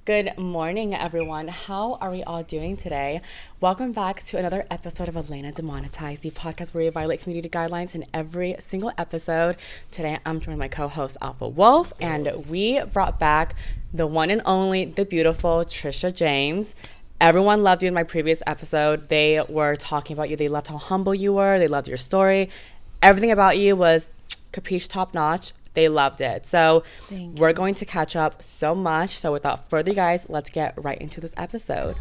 Good morning, everyone. How are we all doing today? Welcome back to another episode of Elena Demonetized, the podcast where we violate community guidelines in every single episode. Today, I'm joined by my co-host, Alpha Wolfe, and we brought back the one and only, the beautiful Trisha James. Everyone loved you in my previous episode. They were talking about you. They loved how humble you were. They loved your story. Everything about you was capiche top notch. They loved it. So we're going to catch up so much. So without further, guys, let's get right into this episode.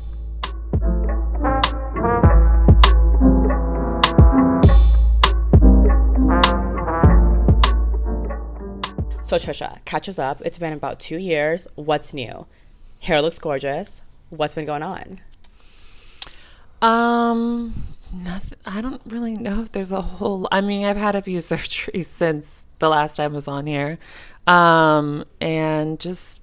So Trisha, catch us up. It's been about 2 years. What's new? Hair looks gorgeous. What's been going on? Nothing. I don't really know if there's a whole. I mean, I've had a few surgeries since the last time I was on here, and just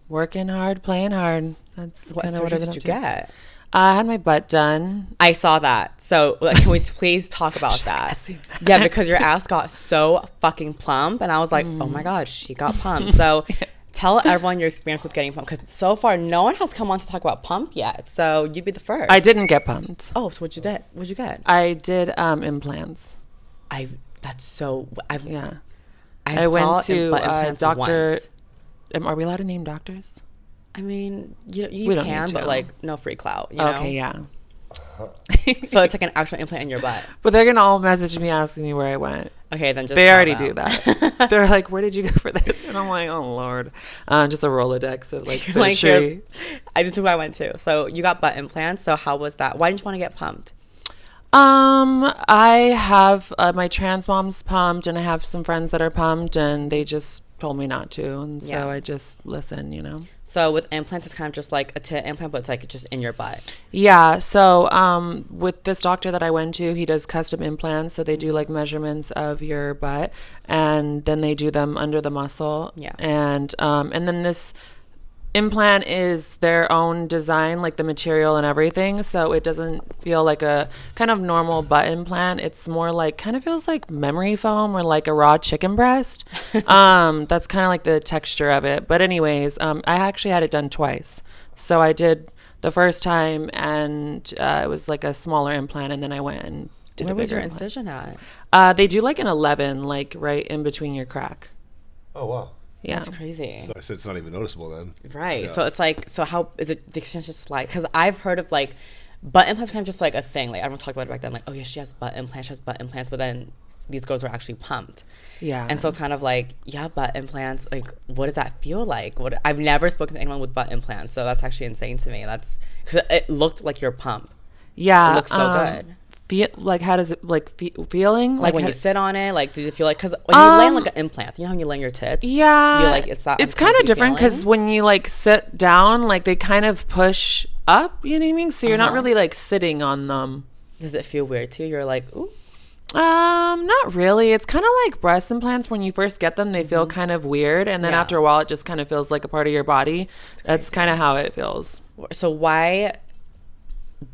working hard, playing hard. That's kind of what I've been up to. What did you get? I had my butt done. I saw that. So can we please talk about that? Yeah, because your ass got so fucking plump, and I was like, oh my God, she got pumped. So tell everyone your experience with getting pumped, because so far no one has come on to talk about pump yet. So you'd be the first. I didn't get pumped. Oh, so what'd you get? I did implants. I went to a doctor. Are we allowed to name doctors? I mean, you can, but like no free clout. You know? Okay, yeah. So it's like an actual implant in your butt. But they're gonna all message me asking me where I went. Okay, then just they already do that. They're like, "Where did you go for this?" And I'm like, "Oh Lord," just a Rolodex of like surgery. This is where I went to. So you got butt implants. So how was that? Why didn't you want to get pumped? I have my trans mom's pumped, and I have some friends that are pumped, and they just told me not to, and so I just listen, So with implants, it's kind of just like a tit implant, but it's like just in your butt. Yeah. So with this doctor that I went to, he does custom implants. So they do like measurements of your butt, and then they do them under the muscle. Yeah. And then this implant is their own design, like the material and everything, so it doesn't feel like a kind of normal butt implant. It's more like, kind of feels like memory foam or like a raw chicken breast. That's kind of like the texture of it. But anyways, I actually had it done twice. So I did the first time, and it was like a smaller implant, and then I went and did a bigger implant. Where was your incision at? They do like an 11, like right in between your crack. Oh wow. Yeah. That's crazy. So I said it's not even noticeable then. Right. Yeah. So it's like, so how is it the extension slide? Because I've heard of like butt implants kind of just like a thing. Like everyone talked about it back then, like, oh yeah, she has butt implants, but then these girls were actually pumped. Yeah. And so it's kind of like, yeah, butt implants, like what does that feel like? I've never spoken to anyone with butt implants, so that's actually insane to me. That's because it looked like your pump. Yeah. It looks so good. Like how does it feeling like when you sit on it, like does it feel like, because when you lay on like an implant, you know how you lay on your tits, yeah, you like it's kind of different because when you like sit down, like they kind of push up, you know what I mean, so you're not really like sitting on them. Does it feel weird too? You're like, ooh. Not really. It's kind of like breast implants. When you first get them, they feel kind of weird, and then after a while it just kind of feels like a part of your body. That's kind of how it feels. So why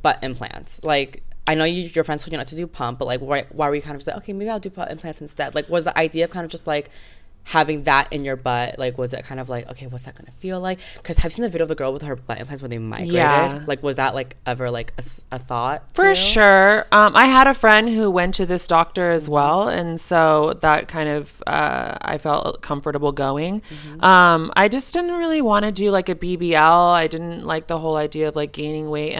butt implants? Like, I know your friends told you not to do pump, but like, why were you kind of just like, okay, maybe I'll do butt implants instead? Like, was the idea of kind of just like having that in your butt, like, was it kind of like, okay, what's that gonna feel like? Because I've seen the video of the girl with her butt implants when they migrated. Yeah. Like, was that like ever like a thought? For sure. I had a friend who went to this doctor as well, and so that kind of I felt comfortable going. I just didn't really want to do like a BBL. I didn't like the whole idea of like gaining weight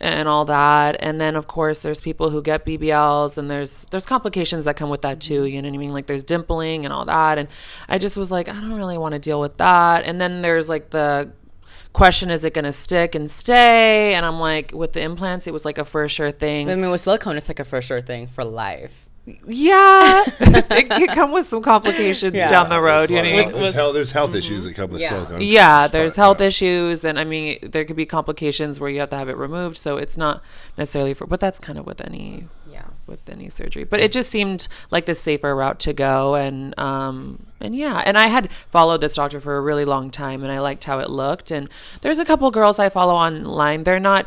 and all that. And then of course there's people who get BBLs, and there's complications that come with that too, you know what I mean, like there's dimpling and all that, and I just was like, I don't really want to deal with that. And then there's like the question, is it going to stick and stay? And I'm like, with the implants it was like a for sure thing. I mean, with silicone it's like a for sure thing for life. Yeah. It can come with some complications down the road. You know, there's health issues that come with silicone. Yeah, there's health issues, and I mean, there could be complications where you have to have it removed. So it's not necessarily but that's kind of with any surgery. But it just seemed like the safer route to go, and I had followed this doctor for a really long time, and I liked how it looked. And there's a couple girls I follow online. They're not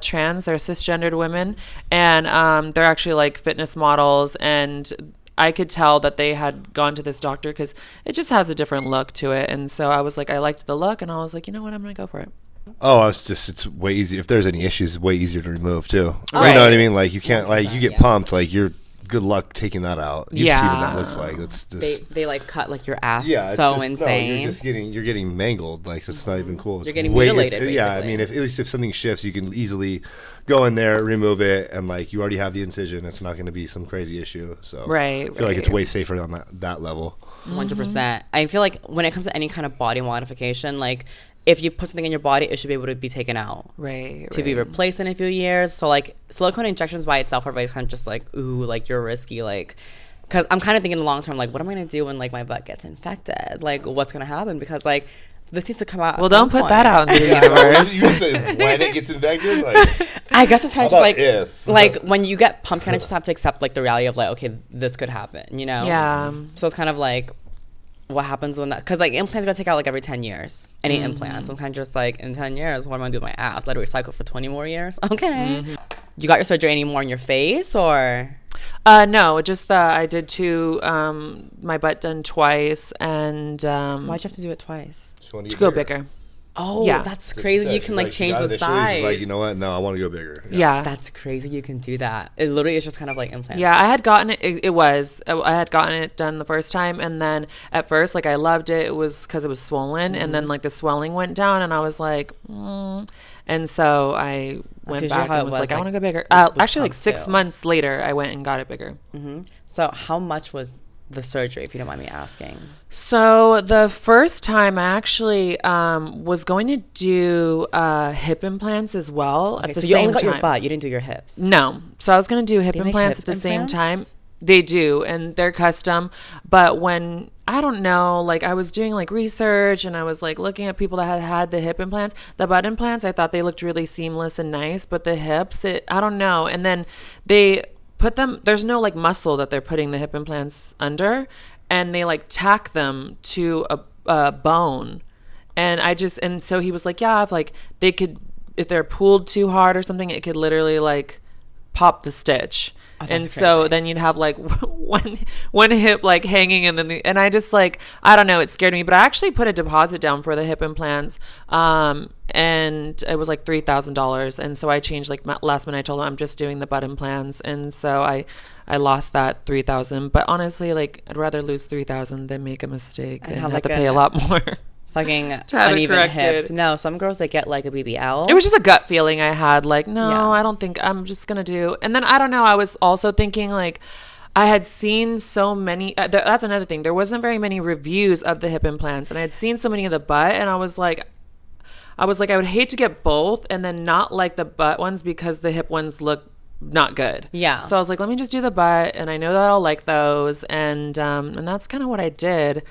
trans, they're cisgendered women, and they're actually like fitness models, and I could tell that they had gone to this doctor because it just has a different look to it. And so I was like, I liked the look, and I was like, you know what, I'm going to go for it. Oh, it's way easier. If there's any issues, it's way easier to remove too. Right. You know what I mean? Like you can't, like you get pumped, like you're good luck taking that out. You see what that looks like. It's just they like cut like your ass. it's so just, insane. No, you're getting mangled. Like it's not even cool. It's you're getting mutilated. Basically. Yeah, I mean, at least if something shifts, you can easily go in there, remove it, and like you already have the incision. It's not going to be some crazy issue. So I feel like it's way safer on that level. 100%. I feel like when it comes to any kind of body modification, like if you put something in your body, it should be able to be taken out. To be replaced in a few years. So like silicone injections by itself, everybody's kind of just like, ooh, like you're risky. Like, because I'm kind of thinking in the long term, like, what am I going to do when like my butt gets infected? Like, what's going to happen? Because like this needs to come out. Well, don't put that out into the universe. You say when it gets infected? Like, I guess it's kind of just like, if? Like when you get pumped, kind of just have to accept like the reality of like, okay, this could happen, you know? Yeah. So it's kind of like, what happens when that, because like implants gotta take out like every 10 years, any implants. I'm kind of just like, in 10 years, what am I gonna do with my ass? Let it recycle for 20 more years? Okay. You got your surgery any more in your face or? No, just I did my butt done twice, and Why'd you have to do it twice? To go bigger. Oh, yeah. That's crazy. You can like change the size. Like, you know what? No, I want to go bigger. Yeah. That's crazy. You can do that. It literally is just kind of like implants. Yeah, I had gotten I had gotten it done the first time, and then at first, like I loved it. It was because it was swollen, and then like the swelling went down, and I was like, and so I went back and was like, I want to go bigger. Actually, like 6 months later, I went and got it bigger. So how much was the surgery, if you don't mind me asking? So the first time I actually was going to do hip implants as well at the same time. So you only got your butt, you didn't do your hips? No. So I was going to do hip implants at the same time. They do, and they're custom. But when, I don't know, like I was doing like research and I was like looking at people that had the hip implants, the butt implants, I thought they looked really seamless and nice, but the hips, I don't know. And then they put them, there's no like muscle that they're putting the hip implants under, and they like tack them to a bone. And so he was like, yeah, if they're pulled too hard or something, it could literally like pop the stitch. And so then you'd have like one hip like hanging, and then and I just like, I don't know, it scared me. But I actually put a deposit down for the hip implants, and it was like $3,000. And so I changed like last minute. I told him I'm just doing the butt implants, and so I lost that $3,000. But honestly, like I'd rather lose $3,000 than make a mistake and have to pay a lot more. Fucking uneven hips. No, some girls, they get like a BBL. It was just a gut feeling I had, like, no, I don't think I'm just gonna do. And then I don't know, I was also thinking like I had seen so many, that's another thing, there wasn't very many reviews of the hip implants, and I had seen so many of the butt, and I was like I would hate to get both and then not like the butt ones because the hip ones look not good. Yeah. So I was like, let me just do the butt, and I know that I'll like those, and that's kind of what I did.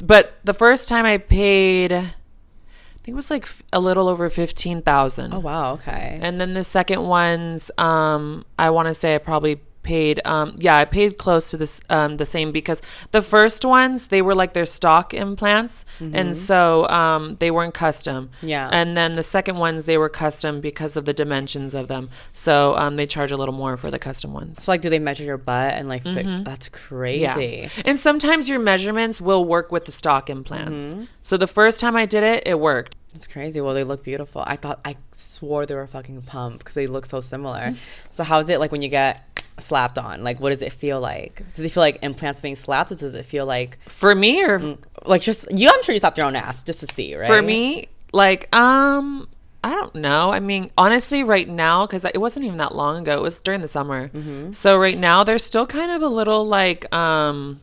But the first time I paid, I think it was like a little over $15,000. Oh wow, okay. And then the second ones, I want to say I probably paid, I paid close to this, the same, because the first ones, they were like their stock implants, and so they weren't custom. Yeah. And then the second ones, they were custom because of the dimensions of them. So they charge a little more for the custom ones. So like, do they measure your butt and like that's crazy. Yeah. And sometimes your measurements will work with the stock implants. So the first time I did it, it worked. It's crazy. Well, they look beautiful. I swore they were fucking pumped because they look so similar. So how's it like when you get slapped on? Like, what does it feel like? Does it feel like implants being slapped, or does it feel like, for me, or like just you? I'm sure you slapped your own ass just to see, right? For me, like I don't know. I mean, honestly, right now, because it wasn't even that long ago. It was during the summer. So right now, they're still kind of a little like they're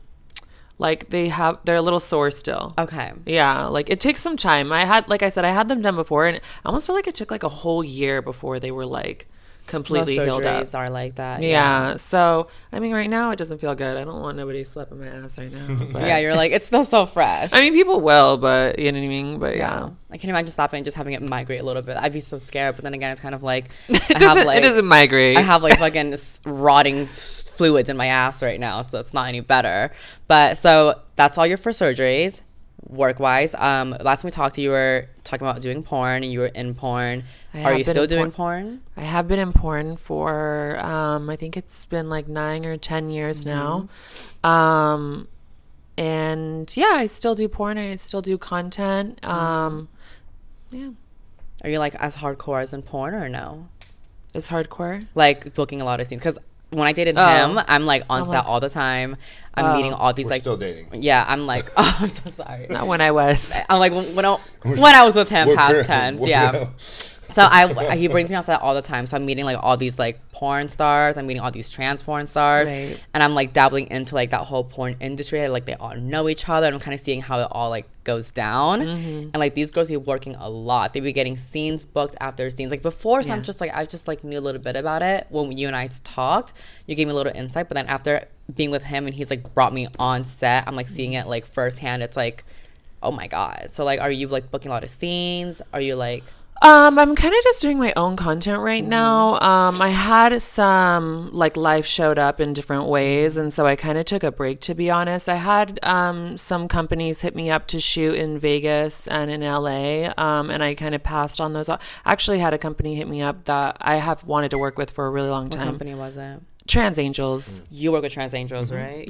a little sore still. Okay. Yeah, like it takes some time. Like I said, I had them done before, and I almost feel like it took like a whole year before they were like completely healed up. Surgeries are like that. Yeah. So I mean, right now it doesn't feel good. I don't want nobody slapping my ass right now. But yeah, you're like, it's still so fresh. I mean, people will, but you know what I mean. But yeah. I can imagine slapping and just having it migrate a little bit. I'd be so scared. But then again, it's kind of like it doesn't migrate. I have like fucking rotting fluids in my ass right now, so it's not any better. But so that's all your first surgeries. Work wise, last time we talked to you, were talking about doing porn, and you were in porn. Are you still doing porn? I have been in porn for I think it's been like 9 or 10 years now. And yeah, I still do porn. I still do content. Yeah. Are you like as hardcore as in porn or no? It's hardcore? Like booking a lot of scenes. Because when I dated him, I'm like on set all the time. I'm meeting all these We're still dating. Yeah, I'm like, oh, I'm so sorry. Not when I was. I'm like, when I was with him, past tense. Yeah. So he brings me on set all the time. So I'm meeting like all these like porn stars. I'm meeting all these trans porn stars. Right. And I'm like dabbling into like that whole porn industry. Like they all know each other. And I'm kind of seeing how it all like goes down. And like these girls be working a lot. They be getting scenes booked after scenes. Like before, so I'm just like, I just like knew a little bit about it. When you and I talked, you gave me a little insight. But then after being with him and he's like brought me on set, I'm like seeing it like firsthand. It's like, oh my God. So like, are you like booking a lot of scenes? Are you like... I'm kind of just doing my own content right now. I had some like life showed up in different ways, and so I kind of took a break, to be honest. I had some companies hit me up to shoot in Vegas and in LA, and I kind of passed on those. I actually had a company hit me up that I have wanted to work with for a really long time. What company was it? Trans Angels. You work with Trans Angels, right?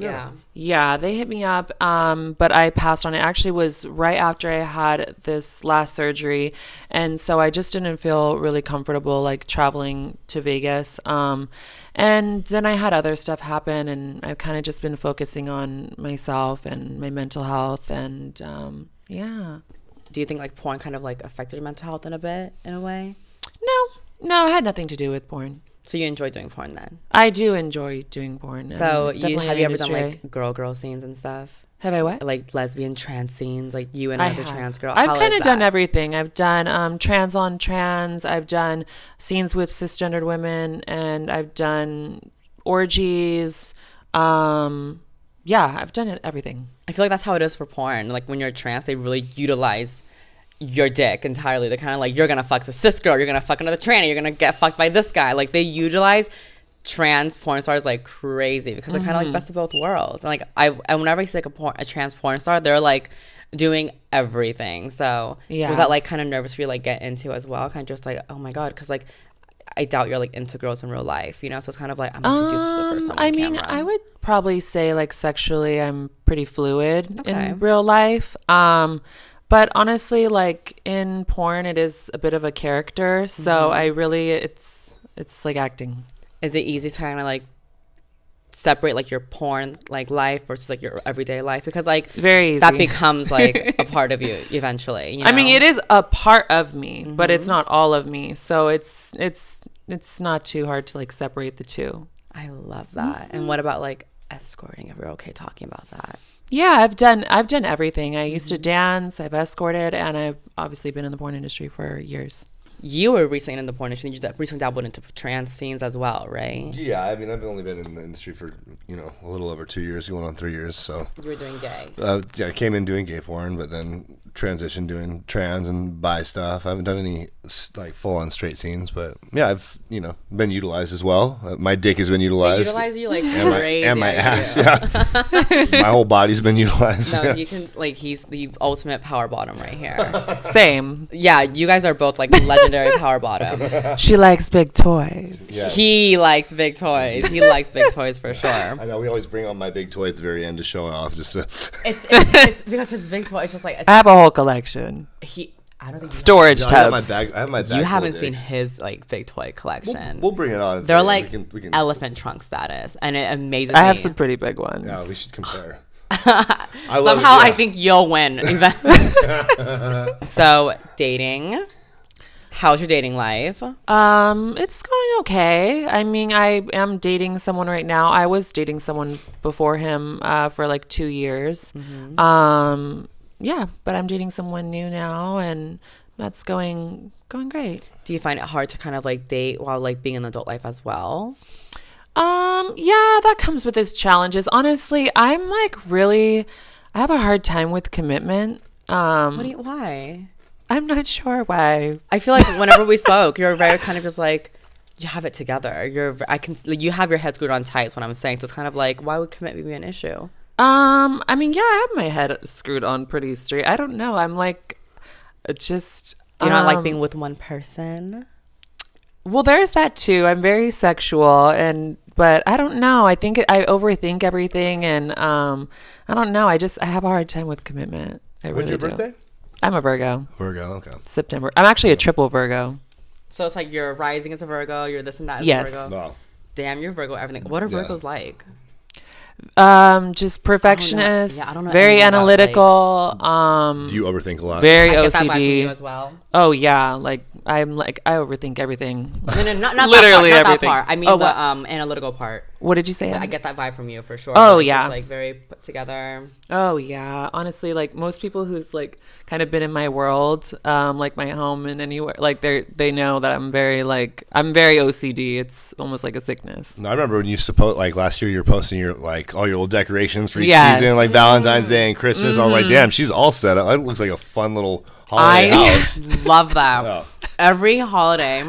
Yeah, they hit me up, but I passed on it. Actually was right after I had this last surgery, and so I just didn't feel really comfortable like traveling to Vegas. And then I had other stuff happen, and I've kind of just been focusing on myself and my mental health, and yeah. Do you think like porn kind of like affected your mental health in a way? No, it had nothing to do with porn. So you enjoy doing porn then? I do enjoy doing porn. So have you ever done like girl scenes and stuff? Have I what? Like lesbian trans scenes, like you and another trans girl? I've kind of done everything. I've done trans on trans. I've done scenes with cisgendered women, and I've done orgies. Yeah, I've done everything. I feel like that's how it is for porn. Like when you're trans, they really utilize your dick entirely. They're kind of like, you're gonna fuck the cis girl, you're gonna fuck another tranny, you're gonna get fucked by this guy. Like they utilize trans porn stars like crazy because they're kind of like best of both worlds. And like and whenever I see like a trans porn star, they're like doing everything. So was that like kind of nervous for you to like get into as well? Kind of just like, oh my God, because like I doubt you're like into girls in real life, you know? So it's kind of like, I'm going to do this for the first time on camera. I would probably say like sexually I'm pretty fluid in real life. But honestly, like in porn, it is a bit of a character. So I really, it's like acting. Is it easy to kind of like separate like your porn like life versus like your everyday life? Because like very easy. That becomes like a part of you eventually. You know? I mean, it is a part of me, but it's not all of me. So it's not too hard to like separate the two. I love that. And what about like escorting? If we're okay talking about that. Yeah, I've done everything. I used to dance, I've escorted, and I've obviously been in the porn industry for years. You were recently in the porn industry. You recently dabbled into trans scenes as well, right? Yeah, I mean, I've only been in the industry for, a little over 2 years, going on 3 years, so. You were doing gay. Yeah, I came in doing gay porn, but then transitioned doing trans and bi stuff. I haven't done any, like, full-on straight scenes, but, yeah, I've, been utilized as well. My dick has been utilized. They utilize you, like, crazy. And my ass, yeah. My whole body's been utilized. No, you can, like, he's the ultimate power bottom right here. Same. Yeah, you guys are both, like, legendary power bottoms. She likes big toys. Yes. He likes big toys. He likes big toys for sure. I know, we always bring on my big toy at the very end to show it off. Just to it's because his big toy is just like... I have a whole collection. I don't think storage tubs. I have my bag. You haven't seen his like big toy collection. We'll bring it on. They're like we can elephant trunk status, and it amazes me. I have some pretty big ones. Yeah, we should compare. I think you'll win. So dating. How's your dating life? It's going okay. I mean, I am dating someone right now. I was dating someone before him for like 2 years. Yeah, but I'm dating someone new now, and that's going great. Do you find it hard to kind of like date while like being in adult life as well? Yeah, that comes with its challenges. Honestly, I have a hard time with commitment. Why? I'm not sure why. I feel like whenever we spoke, you're very kind of just like, you have it together. You have your head screwed on tight is what I'm saying. So it's kind of like, why would commitment be an issue? I mean, yeah, I have my head screwed on pretty straight. I don't know. I'm like, just Do you not like being with one person? well, there's that too. I'm very sexual, but I don't know. I think I overthink everything, and I don't know. I have a hard time with commitment. I When's really your do. birthday? I'm a Virgo. Virgo, okay. September. I'm actually a triple Virgo. So it's like your rising is a Virgo, you're this and that is Yes. a Virgo. Wow. Damn, you're Virgo everything. What are Virgos like? Just perfectionist, I don't know very anything about, analytical, Do you overthink a lot? very I get that vibe from you OCD. as well. Oh yeah, like I overthink everything. No, not Literally that part, not everything. that part. I mean Oh, the what? analytical part. What did you say? I get that vibe from you for sure. Oh, Like, yeah. just, like very put together. Oh yeah, honestly, like most people who's like kind of been in my world, like my home and anywhere, like they know that I'm very OCD. It's almost like a sickness. No, I remember when you used to post, like last year, you were posting your like all your old decorations for each Yes. season, like Valentine's Day and Christmas. I was like, damn, she's all set up. It looks like a fun little holiday house. Love that. Yeah. Every holiday,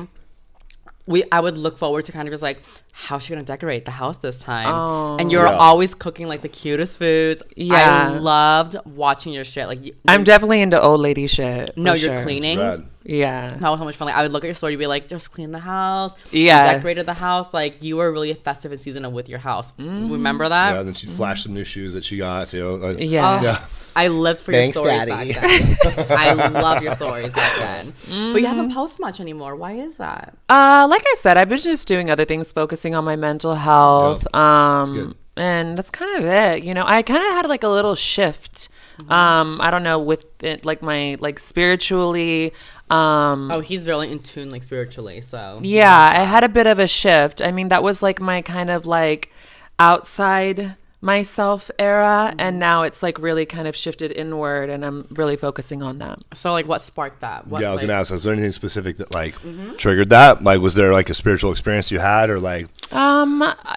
I would look forward to kind of just like, how's she gonna decorate the house this time? Oh. And you're Yeah. always cooking like the cutest foods. Yeah. I loved watching your shit. Like I'm definitely into old lady shit. no, for your sure. cleanings. Rad. Yeah. That was so much fun. Like I would look at your story, you'd be like, just clean the house. Yes. Decorated the house. Like you were really festive and seasonal with your house. Remember that? Yeah, then she'd flash some new shoes that she got too. Like, Yeah. Yeah. I lived for Thanks, your stories Daddy. back then. I love your stories back then. But you haven't posted much anymore. Why is that? Like I said, I've been just doing other things, focusing on my mental health. good. And that's kind of it. You know, I kind of had like a little shift. I don't know, with it, like my like spiritually. Oh, he's really in tune, like spiritually. So Yeah, I had a bit of a shift. I mean, that was like my kind of like outside myself era, and now it's like really kind of shifted inward, and I'm really focusing on that. So like, what sparked that? What, Yeah, I was like, gonna ask, was there anything specific that like triggered that? Like, was there like a spiritual experience you had, or like?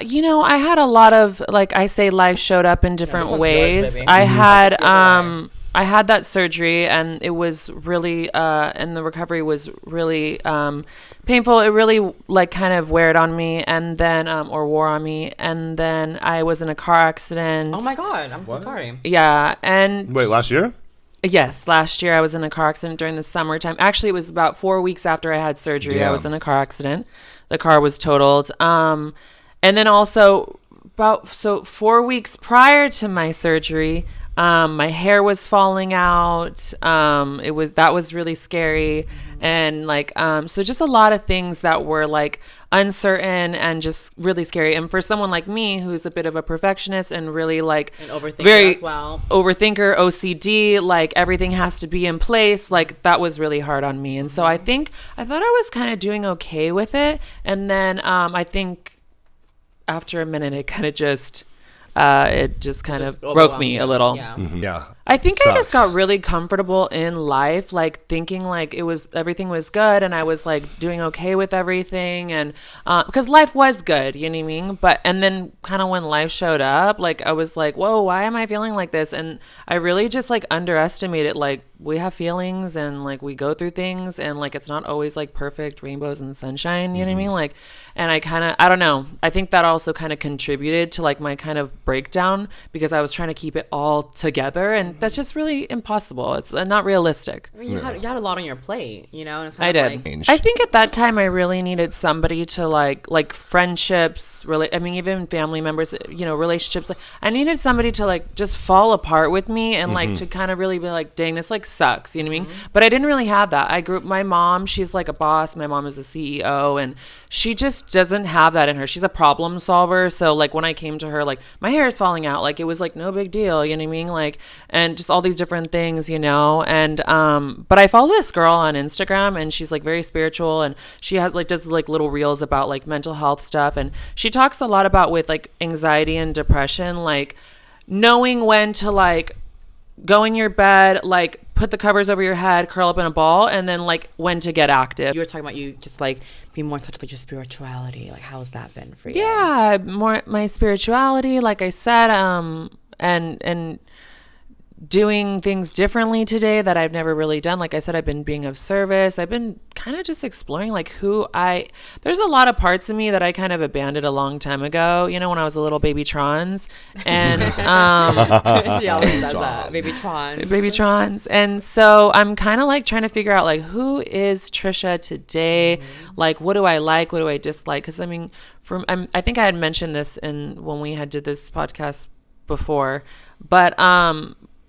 You know, I had a lot of, like I say, life showed up in different this one's ways. yours, baby. I had Give it away. I had that surgery, and it was really and the recovery was really painful. It really like kind of weared on me, and then or wore on me, and then I was in a car accident. Oh my god, I'm so sorry. Yeah, and Wait, last year? yes, last year I was in a car accident during the summertime. Actually, it was about 4 weeks after I had surgery. I Damn. was in a car accident. The car was totaled. And then also 4 weeks prior to my surgery, my hair was falling out. That was really scary. And like, so just a lot of things that were like uncertain and just really scary. And for someone like me, who's a bit of a perfectionist and really like And overthinker very as well. overthinker, OCD, like everything has to be in place. Like that was really hard on me. And so I thought I was kind of doing okay with it. And then, I think after a minute, it kind of just kind of broke me a little. Yeah. Yeah. I think I just Sucks. got really comfortable in life, like thinking like everything was good, and I was like doing okay with everything, and because life was good, you know what I mean? And then kind of when life showed up, like I was like, whoa, why am I feeling like this? And I really just like underestimated, like we have feelings and like we go through things, and like it's not always like perfect rainbows and sunshine, you know what I mean? Like, and I don't know, I think that also kind of contributed to like my kind of breakdown, because I was trying to keep it all together, and that's just really impossible. It's not realistic. I mean, you had a lot on your plate, you know. And it's I kind of did. Like, I think at that time I really needed somebody to like friendships, really. I mean, even family members, you know, relationships. Like, I needed somebody to like just fall apart with me, and like to kind of really be like, dang, this like sucks, you know what I mean? But I didn't really have that. My mom, she's like a boss. My mom is a CEO, and she just doesn't have that in her. She's a problem solver. So like when I came to her, like my hair is falling out, like it was like no big deal, you know what I mean? Like, and just all these different things, you know. And but I follow this girl on Instagram, and she's like very spiritual, and she has like does like little reels about like mental health stuff, and she talks a lot about with like anxiety and depression, like knowing when to like go in your bed, like put the covers over your head, curl up in a ball, and then like when to get active. you were talking about you just like being more in touch with like your spirituality. Like, how's that been for you? Yeah, more my spirituality, like I said, and doing things differently today that I've never really done. Like I said, I've been being of service. I've been kind of just exploring like there's a lot of parts of me that I kind of abandoned a long time ago, you know, when I was a little baby trans. And She always says that. Baby trans. And so I'm kind of like trying to figure out like, who is Trisha today? Like, what do I like? What do I dislike? Because I mean, I think I had mentioned this when we did this podcast before, but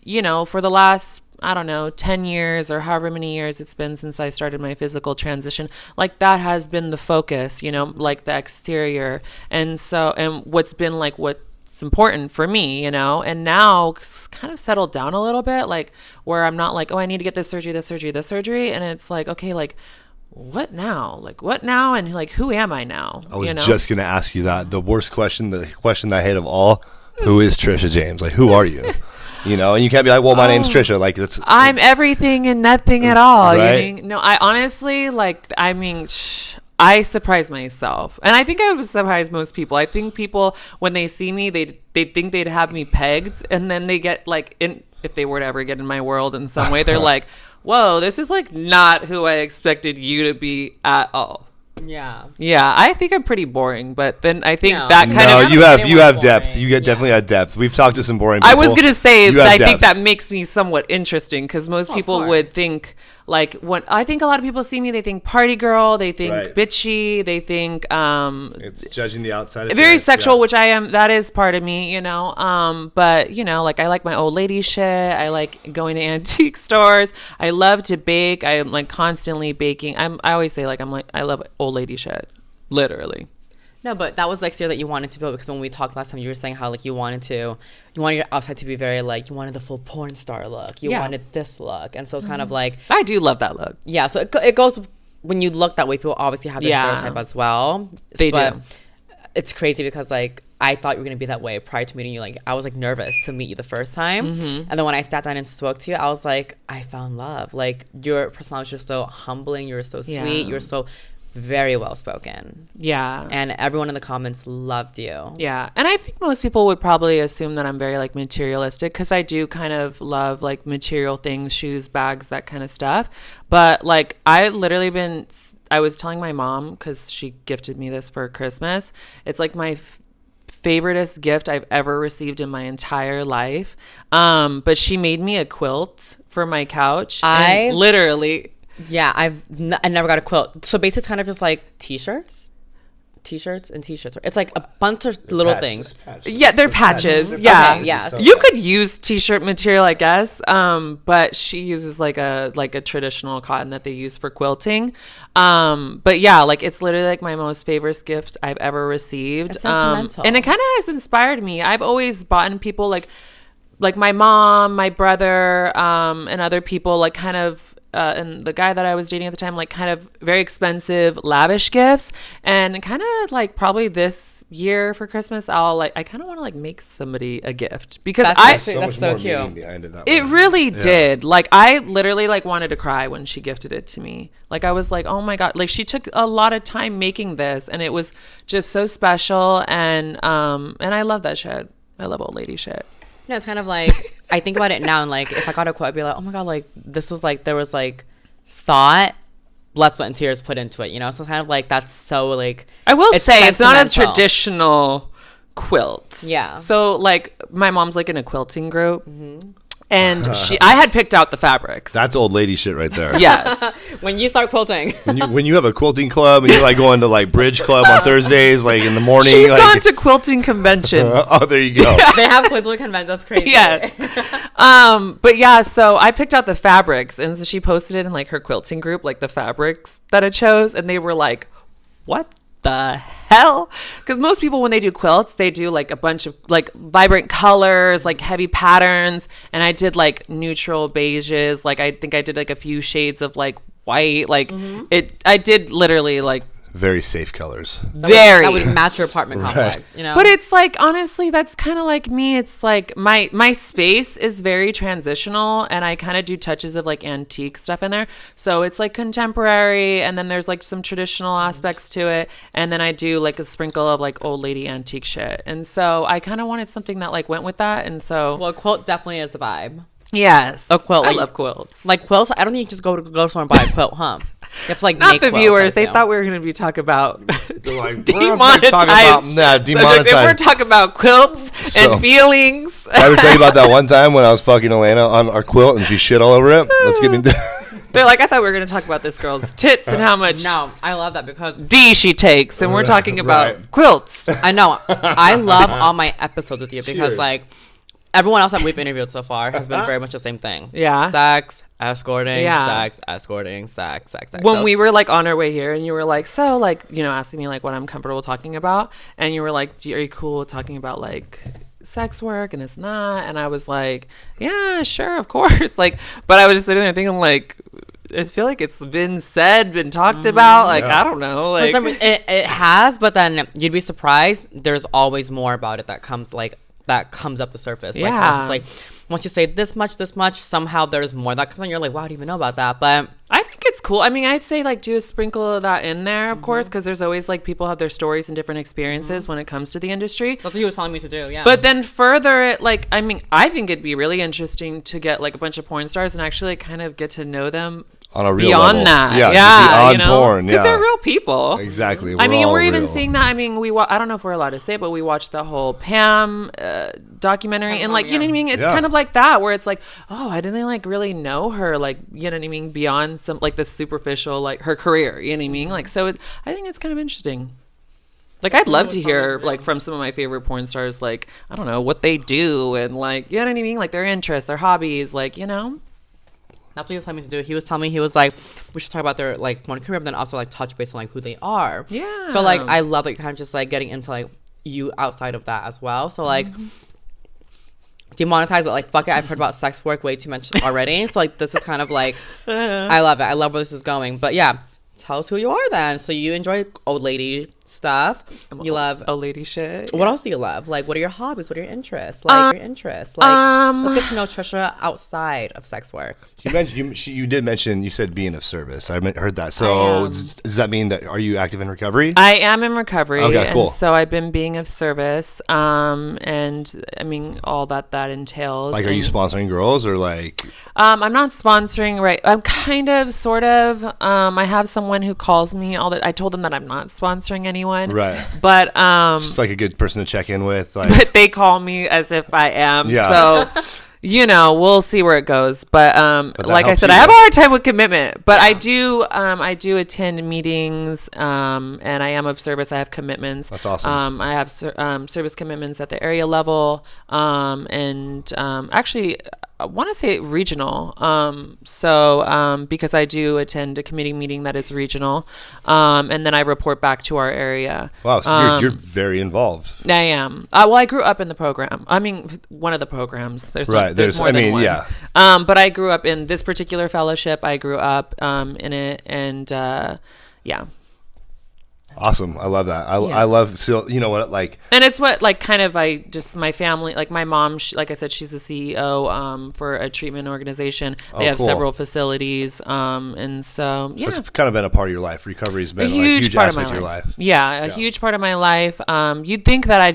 you know, for the last, I don't know, 10 years or however many years it's been since I started my physical transition, like that has been the focus, you know, like the exterior. And what's been like what's important for me, you know, and now kind of settled down a little bit, like where I'm not like, oh, I need to get this surgery. And it's like, okay, like, what now? Like, what now? And like, who am I now? I was just going to ask you that. The worst question, the question I hate of all, who is Trisha James? Like, who are you? You know, and you can't be like, well, my name's Trisha. Like, I'm everything and nothing at all. Right? You mean, no, I honestly, like, I mean, I surprise myself. And I think I would surprise most people. I think people, when they see me, they think they'd have me pegged. And then they get, like, if they were to ever get in my world in some way, they're like, whoa, this is, like, not who I expected you to be at all. Yeah. Yeah, I think I'm pretty boring, but then I think you have depth. You definitely have depth. We've talked to some boring people. I was gonna say I depth. think that makes me somewhat interesting because most people would think like when I think a lot of people see me, they think party girl, they think bitchy, they think it's judging the outside. Very sexual, which I am. That is part of me, you know. But you know, like I like my old lady shit. I like going to antique stores. I love to bake. I am like constantly baking. I always say like I love old lady shit, literally. No, but that was the exterior that you wanted to build because when we talked last time, you were saying how like you wanted your outside to be very like you wanted the full porn star look. You wanted this look, and so it's kind of like I do love that look. Yeah, so it goes when you look that way. People obviously have their stereotype as well. They do. It's crazy because like I thought you were gonna be that way prior to meeting you. Like I was like nervous to meet you the first time, and then when I sat down and spoke to you, I was like, I found love. Like your personality is just so humbling. You're so sweet. You're so very well spoken. Yeah. And everyone in the comments loved you. Yeah. And I think most people would probably assume that I'm very like materialistic because I do kind of love like material things, shoes, bags, that kind of stuff. But like I was telling my mom because she gifted me this for Christmas. It's like my favoriteest gift I've ever received in my entire life. But she made me a quilt for my couch. Yeah, I never got a quilt. So basically it's kind of just like t-shirts and t-shirts. It's like a bunch of little things. Yeah, they're patches. Yeah. Okay, yeah. You could use t-shirt material, I guess. But she uses like a traditional cotton that they use for quilting. But yeah, like it's literally like my most favorite gift I've ever received. It's sentimental. And it kind of has inspired me. I've always bought in people like my mom, my brother, and other people like kind of and the guy that I was dating at the time, like kind of very expensive, lavish gifts. And kind of like probably this year for Christmas, I kind of want to like make somebody a gift because that's so cute. Behind it it really did. Like I literally like wanted to cry when she gifted it to me. Like I was like, oh my God, like she took a lot of time making this and it was just so special. And I love that shit. I love old lady shit. No, it's kind of like I think about it now and like if I got a quote, I'd be like, oh my God, like this was like there was like thought, blood, sweat, and tears put into it, you know? So it's kind of like that's so like I will say it's not a traditional quilt. Yeah. So like my mom's like in a quilting group. And I had picked out the fabrics. That's old lady shit right there. Yes. When you start quilting. when you have a quilting club and you're like going to like bridge club on Thursdays, like in the morning. She's like, gone to quilting conventions. Oh, there you go. They have quilting conventions. That's crazy. Yes. But yeah, so I picked out the fabrics. And so she posted it in like her quilting group, like the fabrics that I chose. And they were like, what the hell? Because most people when they do quilts they do like a bunch of like vibrant colors, like heavy patterns, and I did like neutral beiges, like I think I did like a few shades of like white, like I did literally like very safe colors. That would match your apartment complex, you know? But it's like, honestly, that's kind of like me. It's like my space is very transitional and I kind of do touches of like antique stuff in there. So it's like contemporary and then there's like some traditional aspects to it. And then I do like a sprinkle of like old lady antique shit. And so I kind of wanted something that like went with that. And so. Well, a quilt definitely is the vibe. Yes. A quilt. I love quilts. Like quilts, I don't think you just go somewhere and buy a quilt, huh? You have to like Not make the quilts, viewers. I They feel. thought we were going to be talking about Demonetized. demonetized. Demonetized. If we're talking about quilts So- and feelings. I ever tell you about that one time when I was fucking Elena on our quilt and she shit all over it? Let's get me. They're like, I thought we were going to talk about this girl's tits and how much No, I love that because D she takes, and we're talking about Right. quilts. I know I love all my episodes with you because Cheers. like everyone else that we've interviewed so far has been very much the same thing. Yeah. Sex, escorting, Yeah. sex, escorting, sex. When So- we were like on our way here, and you were like, so like, you know, asking me like what I'm comfortable talking about, and you were like, are you cool talking about like sex work and this and that? And I was like, yeah, sure, of course. Like, but I was just sitting there thinking like, I feel like it's been said, been talked about. Like, Yeah. I don't know. For Like, some reason, it has, but then you'd be surprised. There's always more about it that comes up the surface. Like, Yeah. once it's like once you say this much, somehow there's more that comes on. You're like, wow, I didn't even know about that. But I think it's cool. I mean, I'd say like do a sprinkle of that in there, of course, because there's always like people have their stories and different experiences when it comes to the industry. that's what you were telling me to do. Yeah. But then further it, like, I mean, I think it'd be really interesting to get like a bunch of porn stars and actually kind of get to know them On a real beyond level. that. Yeah, Yeah, beyond porn. because Yeah. they're real people. Exactly. I mean, all we're even real. seeing that. I mean, I don't know if we're allowed to say it, but we watched the whole Pam documentary, Pam, and like, you know what I mean? It's Yeah. kind of like that, where it's like, oh, I didn't like really know her, like, you know what I mean, beyond some like the superficial, like her career. You know what I mean? Like, so I think it's kind of interesting. Like, I'd love to hear like from some of my favorite porn stars, like, I don't know what they do, and like, you know what I mean, like their interests, their hobbies, like, you know. that's what he was telling me to do. He was telling me, he was like, we should talk about their like porn career, but then also like touch base on like who they are. Yeah. So like, I love that you're kind of just like getting into like you outside of that as well. So like, demonetized, but like, fuck it, I've heard about sex work way too much already. So like, this is kind of like, I love it. I love where this is going. But yeah, tell us who you are then. So you enjoy old lady stuff. You love old lady shit. What else do you love? Like, what are your hobbies? What are your interests? Like, let's get to know Trisha outside of sex work. You mentioned you did mention, you said being of service. I heard that. I So am. does that mean that, are you active in recovery? I am in recovery. Okay, cool. And so I've been being of service. And I mean, all that entails. Like, are you And, sponsoring girls or like? I'm not sponsoring, right? I'm kind of, sort of. I have someone who calls me I told them that I'm not sponsoring anyone. Right. But, Just like a good person to check in with. Like, but they call me as if I am. Yeah. So, you know, we'll see where it goes. But that like I helps said, you, I have a though. hard time with commitment. But I do attend meetings, and I am of service. I have commitments. That's awesome. I have service commitments at the area level, and actually, I want to say regional. Because I do attend a committee meeting that is regional, and then I report back to our area. wow, so you're very involved. I am. Well, I grew up in the program. I mean, one of the programs. There's Right, there's more I than mean, one. yeah. But I grew up in this particular fellowship. I grew up in it, and yeah. Awesome. I love that. Yeah. I love, so you know what, like, And it's what, like, kind of, my family, like my mom, like I said, she's the CEO for a treatment organization. They have cool. several facilities. And so, yeah. so it's kind of been a part of your life. Recovery's been A like, a huge part of aspect my of your life. life. Yeah, a huge part of my life. You'd think that I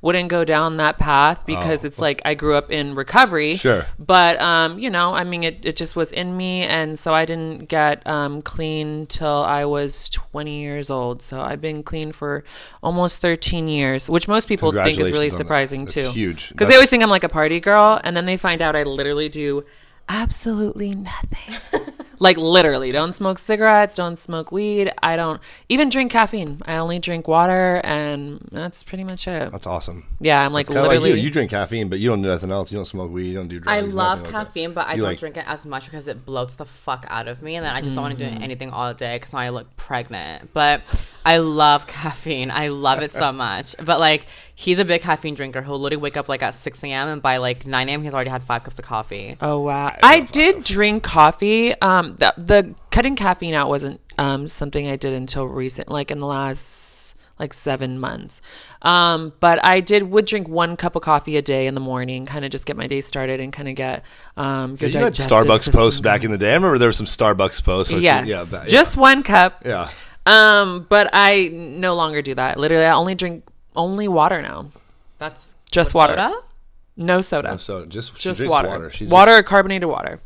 wouldn't go down that path because it's like I grew up in recovery. Sure. But, you know, I mean, it just was in me. And so I didn't get clean till I was 20 years old. So I've been clean for almost 13 years, which most people think is really Congratulations on that. surprising That's too. huge. Because they always think I'm like a party girl. And then they find out I literally do absolutely nothing. Like, literally, don't smoke cigarettes, don't smoke weed. I don't even drink caffeine. I only drink water, and that's pretty much it. That's awesome. Yeah, I'm like, It's kinda literally. like you drink caffeine, but you don't do nothing else. You don't smoke weed. You don't do drugs. I love nothing like that. caffeine, but I You don't like- drink it as much because it bloats the fuck out of me, and then I just don't want to do anything all day because now I look pregnant. But I love caffeine. I love it so much. But like, he's a big caffeine drinker. He'll literally wake up like at 6 a.m. and by like 9 a.m. he's already had 5 cups of coffee. Oh wow! I did drink coffee. The cutting caffeine out wasn't something I did until recent, like in the last like 7 months. But I would drink 1 cup of coffee a day in the morning, kind of just get my day started and kind of get your You had digestive Starbucks system posts back going. in the day. I remember there were some Starbucks posts. Yes, just 1 cup. Yeah. But I no longer do that. Literally, I only drink water now. That's Just with water. soda? No soda. No soda. Just water. She's Water or carbonated water.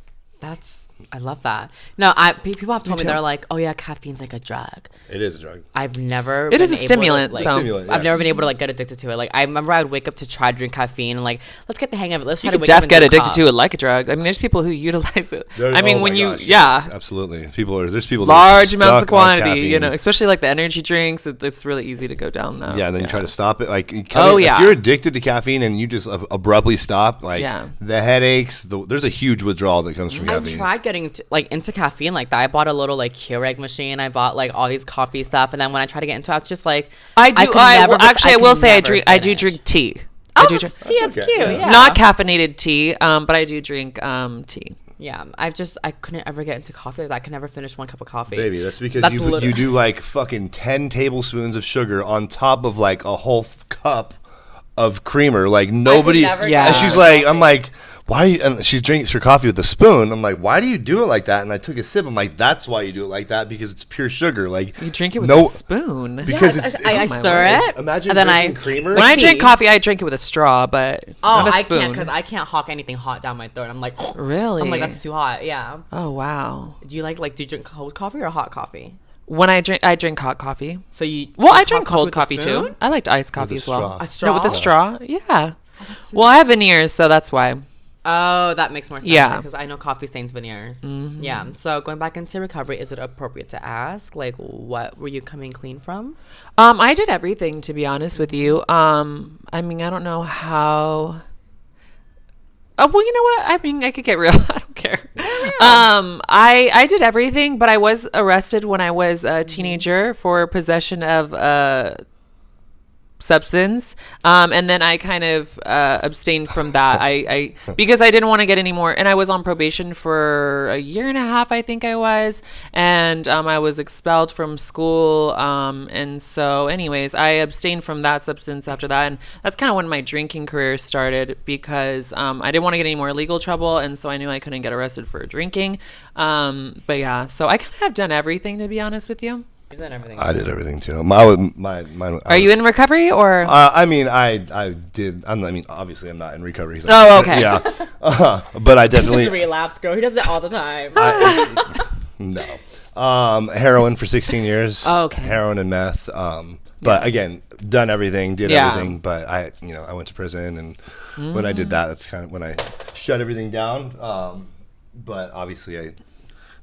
I love that. No, people have told me, they're like, oh yeah, caffeine's like a drug. It is a drug. I've never. It is a stimulant. I've never been able to like get addicted to it. Like I remember I'd wake up to try to drink caffeine and like, let's get the hang of it. Let's try to wake up and get drink addicted to it like a drug. I mean, there's people who utilize it. Yes, absolutely. There's people large amounts of quantity. You know, especially like the energy drinks. It's really easy to go down that. Yeah, and then you try to stop it. Like, if you're addicted to caffeine and you just abruptly stop, like the headaches. There's a huge withdrawal that comes from caffeine. I tried getting into caffeine like that. I bought a little like Keurig machine. I bought like all these coffee stuff, and then when I tried to get into it, I was just like, I do drink tea. Oh, tea, that's cute. Yeah. Not caffeinated tea, but I do drink tea. Yeah, I couldn't ever get into coffee. I could never finish one cup of coffee. Baby, that's because you do like fucking 10 tablespoons of sugar on top of like a whole cup of creamer. Like nobody. And she's like, I'm like, why are you, and she drinks her coffee with a spoon. I'm like, why do you do it like that? And I took a sip. I'm like, that's why you do it like that, because it's pure sugar. Like, you drink it with a spoon. Because I stir it. Imagine drinking creamer. When I drink coffee, I drink it with a straw, but not a spoon. I can't, because I can't hawk anything hot down my throat. I'm like, really? I'm like, that's too hot. Yeah. Oh wow. Do you do you drink cold coffee or hot coffee? When I drink hot coffee. So you? Well, I drink cold coffee too. I liked iced coffee as well. A straw. No, with a straw. Yeah. Well, I have veneers, so that's why. Oh, that makes more sense. Yeah. Because I know coffee stains veneers. Mm-hmm. Yeah. So going back into recovery, is it appropriate to ask, like, what were you coming clean from? I did everything, to be honest with you. I mean, I don't know how. Oh, well, you know what? I mean, I could get real. I don't care. I did everything, but I was arrested when I was a teenager for possession of substance, and then I kind of abstained from that. I because I didn't want to get any more, and I was on probation for a year and a half, I think I was, and I was expelled from school, and so anyways, I abstained from that substance after that, and that's kind of when my drinking career started, because I didn't want to get any more legal trouble, and so I knew I couldn't get arrested for drinking, but yeah, so I kind of have done everything, to be honest with you. I did everything too. Are you in recovery or? I mean, I did. I mean, obviously, I'm not in recovery. So oh, okay. Yeah, but I definitely. He just relapse, girl. He does it all the time. No. Heroin for 16 years. Oh, okay. Heroin and meth. But again, done everything, did everything. But I went to prison, and when I did that, that's kind of when I shut everything down. But obviously, I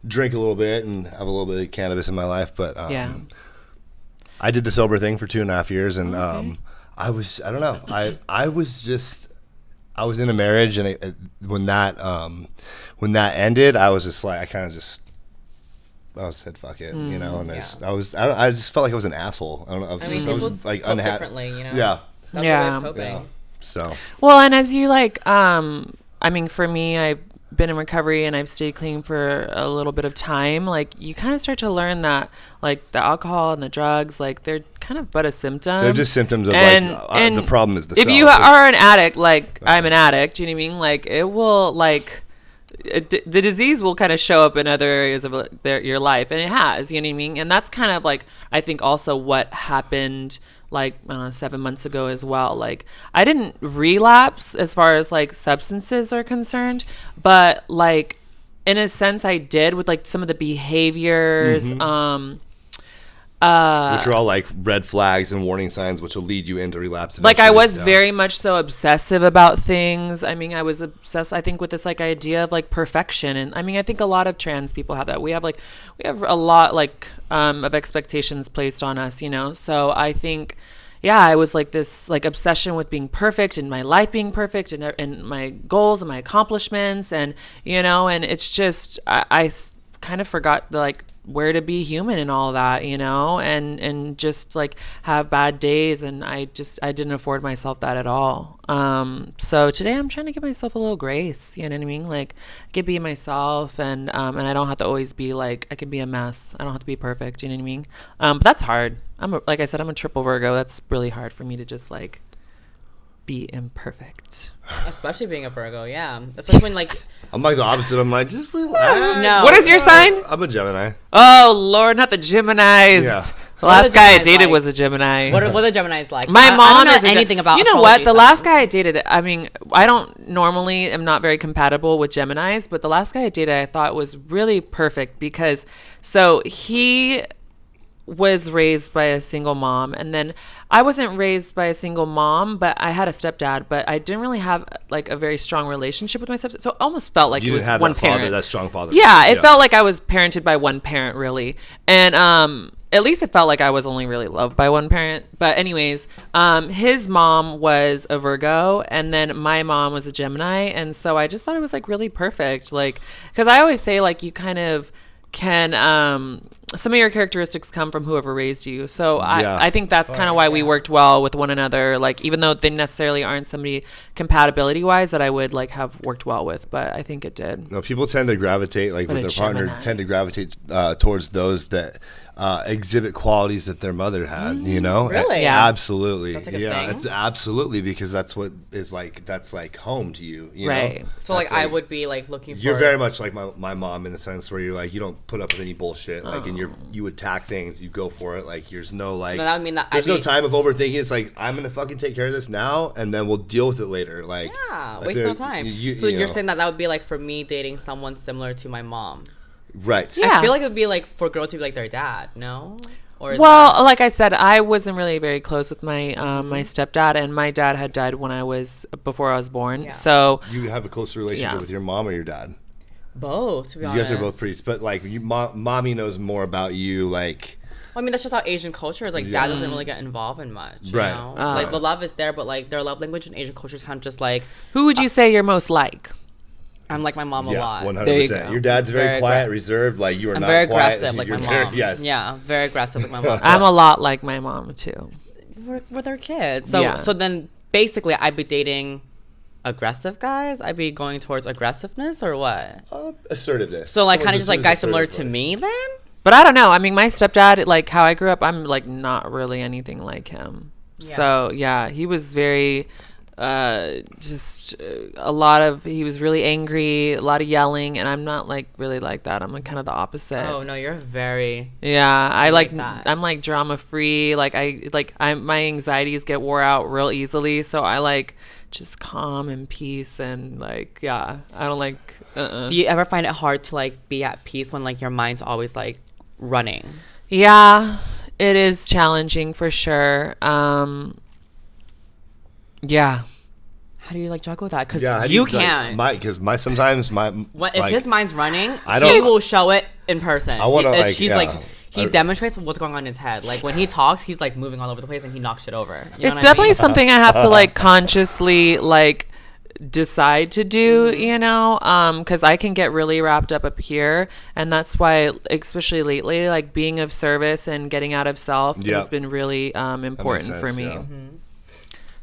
drink a little bit and have a little bit of cannabis in my life, but I did the sober thing for 2.5 years, and I was in a marriage, and when that ended, I was just like, I said fuck it, you know, and I just felt like I was an asshole. I don't know. I was like unhappy. Differently, you know. Yeah. That's a way of coping. Yeah. So. Well, and as you I mean, for me, I've been in recovery and I've stayed clean for a little bit of time. Like, you kind of start to learn that, like, the alcohol and the drugs, like, they're kind of but a symptom. They're just symptoms of and the problem is the if you are an addict, like I'm an addict, you know what I mean? Like, it will the disease will kind of show up in other areas of your life, and it has, you know what I mean? And that's kind of like, I think also what happened like 7 months ago as well. Like, I didn't relapse as far as like substances are concerned, but like in a sense I did with like some of the behaviors, which are all like red flags and warning signs, which will lead you into relapse. Like, I was very much so obsessive about things. I mean, I was obsessed, I think, with this like idea of like perfection. And I mean, I think a lot of trans people have that. We have a lot like of expectations placed on us, you know? So I think, yeah, I was like this like obsession with being perfect and my life being perfect and my goals and my accomplishments, and, you know, and it's just, I kind of forgot the like where to be human and all that, you know, and just like have bad days, and I didn't afford myself that at all. So today I'm trying to give myself a little grace, you know what I mean? Like, I can be myself, and I don't have to always be like, I can be a mess. I don't have to be perfect, you know what I mean? But that's hard. Like I said, I'm a triple Virgo. That's really hard for me to just like be imperfect. Especially being a Virgo, yeah. Especially when like I'm like the opposite. I'm like, just relax. No. What is your sign? I'm a Gemini. Oh Lord, not the Geminis. Yeah. The last guy I dated was a Gemini. What are the Geminis like? My mom I don't know is anything about. You know what? The last guy I dated, I mean, I don't normally am not very compatible with Geminis, but the last guy I dated, I thought was really perfect because so he was raised by a single mom, and then I wasn't raised by a single mom, but I had a stepdad, but I didn't really have like a very strong relationship with my stepdad, so it almost felt like it was one parent. That strong father. Yeah, it felt like I was parented by one parent, really, and at least it felt like I was only really loved by one parent. But anyways, his mom was a Virgo, and then my mom was a Gemini, and so I just thought it was like really perfect, like because I always say like you kind of can some of your characteristics come from whoever raised you, so I think that's kind of why we worked well with one another, like even though they necessarily aren't somebody compatibility wise that I would like have worked well with, but I think it did. No, people tend to gravitate like with their partner tend to gravitate towards those that exhibit qualities that their mother had, you know? Really? Yeah. Absolutely. That's like a yeah, thing? it's absolutely, because that's what is like, that's like home to you, you Right. know? So like I would be like looking for. You're very much like my mom in the sense where you're like, you don't put up with any bullshit, like, and you attack things, you go for it, like there's no like. So that would mean that there's no time of overthinking. It's like I'm gonna fucking take care of this now, and then we'll deal with it later. Like waste no time. So you're saying that would be like for me dating someone similar to my mom. Right. Yeah. I feel like it would be like for girls to be like their dad, no? Or Well, like I said, I wasn't really very close with my my stepdad, and my dad had died before I was born. Yeah. So You have a closer relationship with your mom or your dad? both, to be You honest. guys are both priests, but like mommy knows more about you, like. Well, I mean, that's just how Asian culture is. Like, dad doesn't really get involved in much. You Right. know? Like, the love is there, but, like, their love language in Asian culture is kind of just like, who would you say you're most like? I'm like my mom a lot. 100%. There you go. Your dad's very, Very quiet, reserved. Like you are I'm not very quiet. aggressive, like my You're very- mom. Yes. Yeah, very aggressive, like my mom. I'm a lot like my mom too. We're their kids. So, Yeah. so then basically, I'd be dating aggressive guys. I'd be going towards aggressiveness or what? Assertiveness. So, like, kind of Someone's just like guys similar assertive, to like- me then? But I don't know. I mean, my stepdad, like how I grew up, I'm like not really anything like him. Yeah. So yeah, he was very, he was really angry, a lot of yelling, and I'm not like really like that. I'm like kind of the opposite. Oh, no, you're very. Yeah, I like like that. I'm like drama free. Like my anxieties get wore out real easily, so I like just calm and peace and like I don't like. Do you ever find it hard to like be at peace when like your mind's always like running? Yeah, it is challenging for sure. Yeah. How do you like juggle with that? Because Yeah, you can't. Sometimes my If his mind's running, I don't- he will show it in person. I wanna, like, he's yeah. like he demonstrates what's going on in his head. Like when he talks, he's like moving all over the place and he knocks shit over. You know It's what definitely I mean? something I have to like consciously like decide to do, you know, because I can get really wrapped up here, and that's why, especially lately, like being of service and getting out of self has been really important for me. Yeah. Mm-hmm.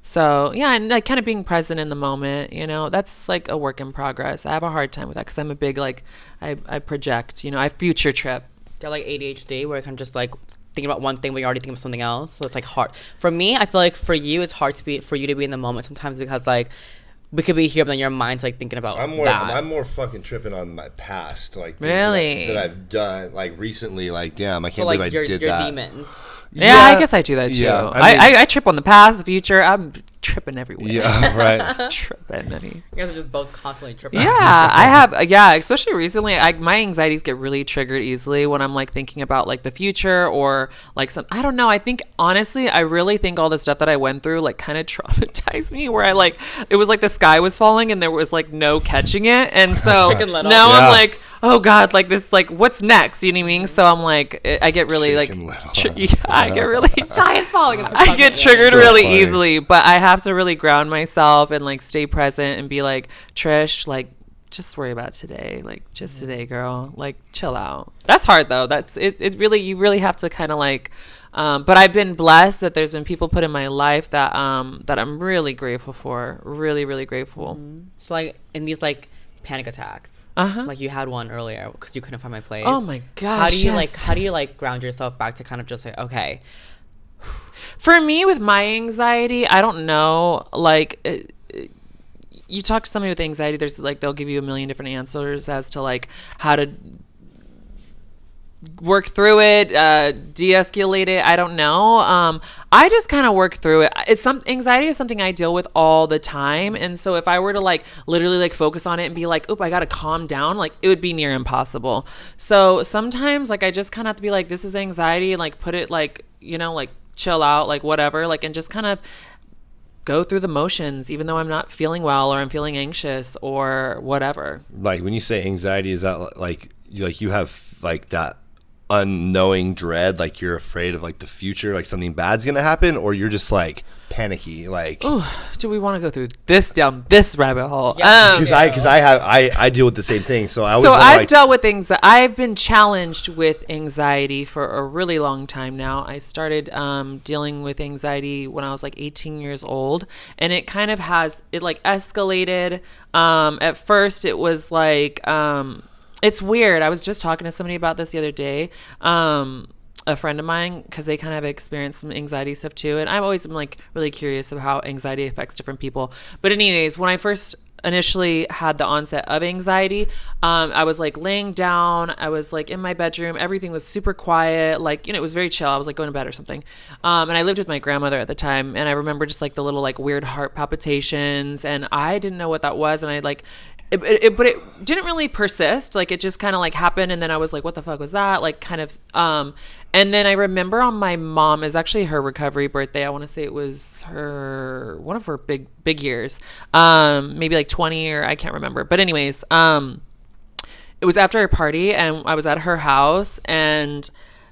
So yeah, and like kind of being present in the moment, you know, that's like a work in progress. I have a hard time with that because I'm a big like I project, you know, I future trip. Got like ADHD where I can just like thinking about one thing but you're already thinking of something else, so it's like hard for me. I feel like for you it's hard for you to be in the moment sometimes because like we could be here but then your mind's like thinking about I'm more fucking tripping on my past, like things Really? that I've done like recently. Like damn, I so can't like believe I your did that. demons. Yeah, I guess I do that too. Yeah, I trip on the past, the future. I'm tripping everywhere. Yeah, right. Tripping, honey. You guys are just both constantly tripping. Yeah, I have. Yeah, especially recently, my anxieties get really triggered easily when I'm like thinking about like the future or like some. I don't know. I think honestly, I really think all the stuff that I went through like kind of traumatized me. Where it was like the sky was falling and there was like no catching it, and so Chicken Little. now Yeah. I'm like, oh god, like this, like what's next? You know what I mean? So I'm like, I get really Chicken like, Little. I get really. Sky is falling. I get triggered So really funny. easily, but I have to really ground myself and like stay present and be like, Trish, like just worry about today, like just today, girl, like chill out. That's hard though. That's it really, you really have to kind of like, but I've been blessed that there's been people put in my life that that I'm really grateful for, really, really grateful. So like in these like panic attacks, like you had one earlier because you couldn't find my place. Oh my gosh. How do you like ground yourself back to kind of just say, okay, For me, with my anxiety, I don't know. Like, you talk to somebody with anxiety, there's like they'll give you a million different answers as to like how to. But I have to really ground myself and like stay present and be like, Trish, like just today, girl, like chill out. That's hard though. It's it really, you really have to kind of like, but I've been blessed that there's been people put in my life that that I'm really grateful for, really, really grateful. So work through it, de-escalate it. I don't know. I just kind of work through it. Anxiety is something I deal with all the time. And so if I were to like literally like focus on it and be like, oop, I got to calm down, like it would be near impossible. So sometimes like I just kind of have to be like, this is anxiety, and like put it like, like chill out, like whatever, like, and just kind of go through the motions, even though I'm not feeling well or I'm feeling anxious or whatever. Like when you say anxiety, is that like you have like that unknowing dread, like you're afraid of like the future, like something bad's gonna happen, or you're just like panicky, like, ooh, do we want to go through down this rabbit hole? Because I deal with the same thing, so I've dealt with things that I've been challenged with anxiety for a really long time now. I started dealing with anxiety when I was like 18 years old, and it kind of like escalated. At first it was like it's weird. I was just talking to somebody about this the other day, a friend of mine, because they kind of have experienced some anxiety stuff too. And I've always been like really curious of how anxiety affects different people. But anyways, when I first initially had the onset of anxiety, I was like laying down, I was like in my bedroom, everything was super quiet, like, it was very chill. I was like going to bed or something. And I lived with my grandmother at the time, and I remember just like the little like weird heart palpitations, and I didn't know what that was. And I like, but it didn't really persist. Like it just kind of like happened. And then I was like, what the fuck was that? Like kind of, and then I remember on my mom, is actually her recovery birthday. I want to say it was one of her big years. Maybe like 20, or I can't remember. But anyways, it was after a party, and I was at her house, and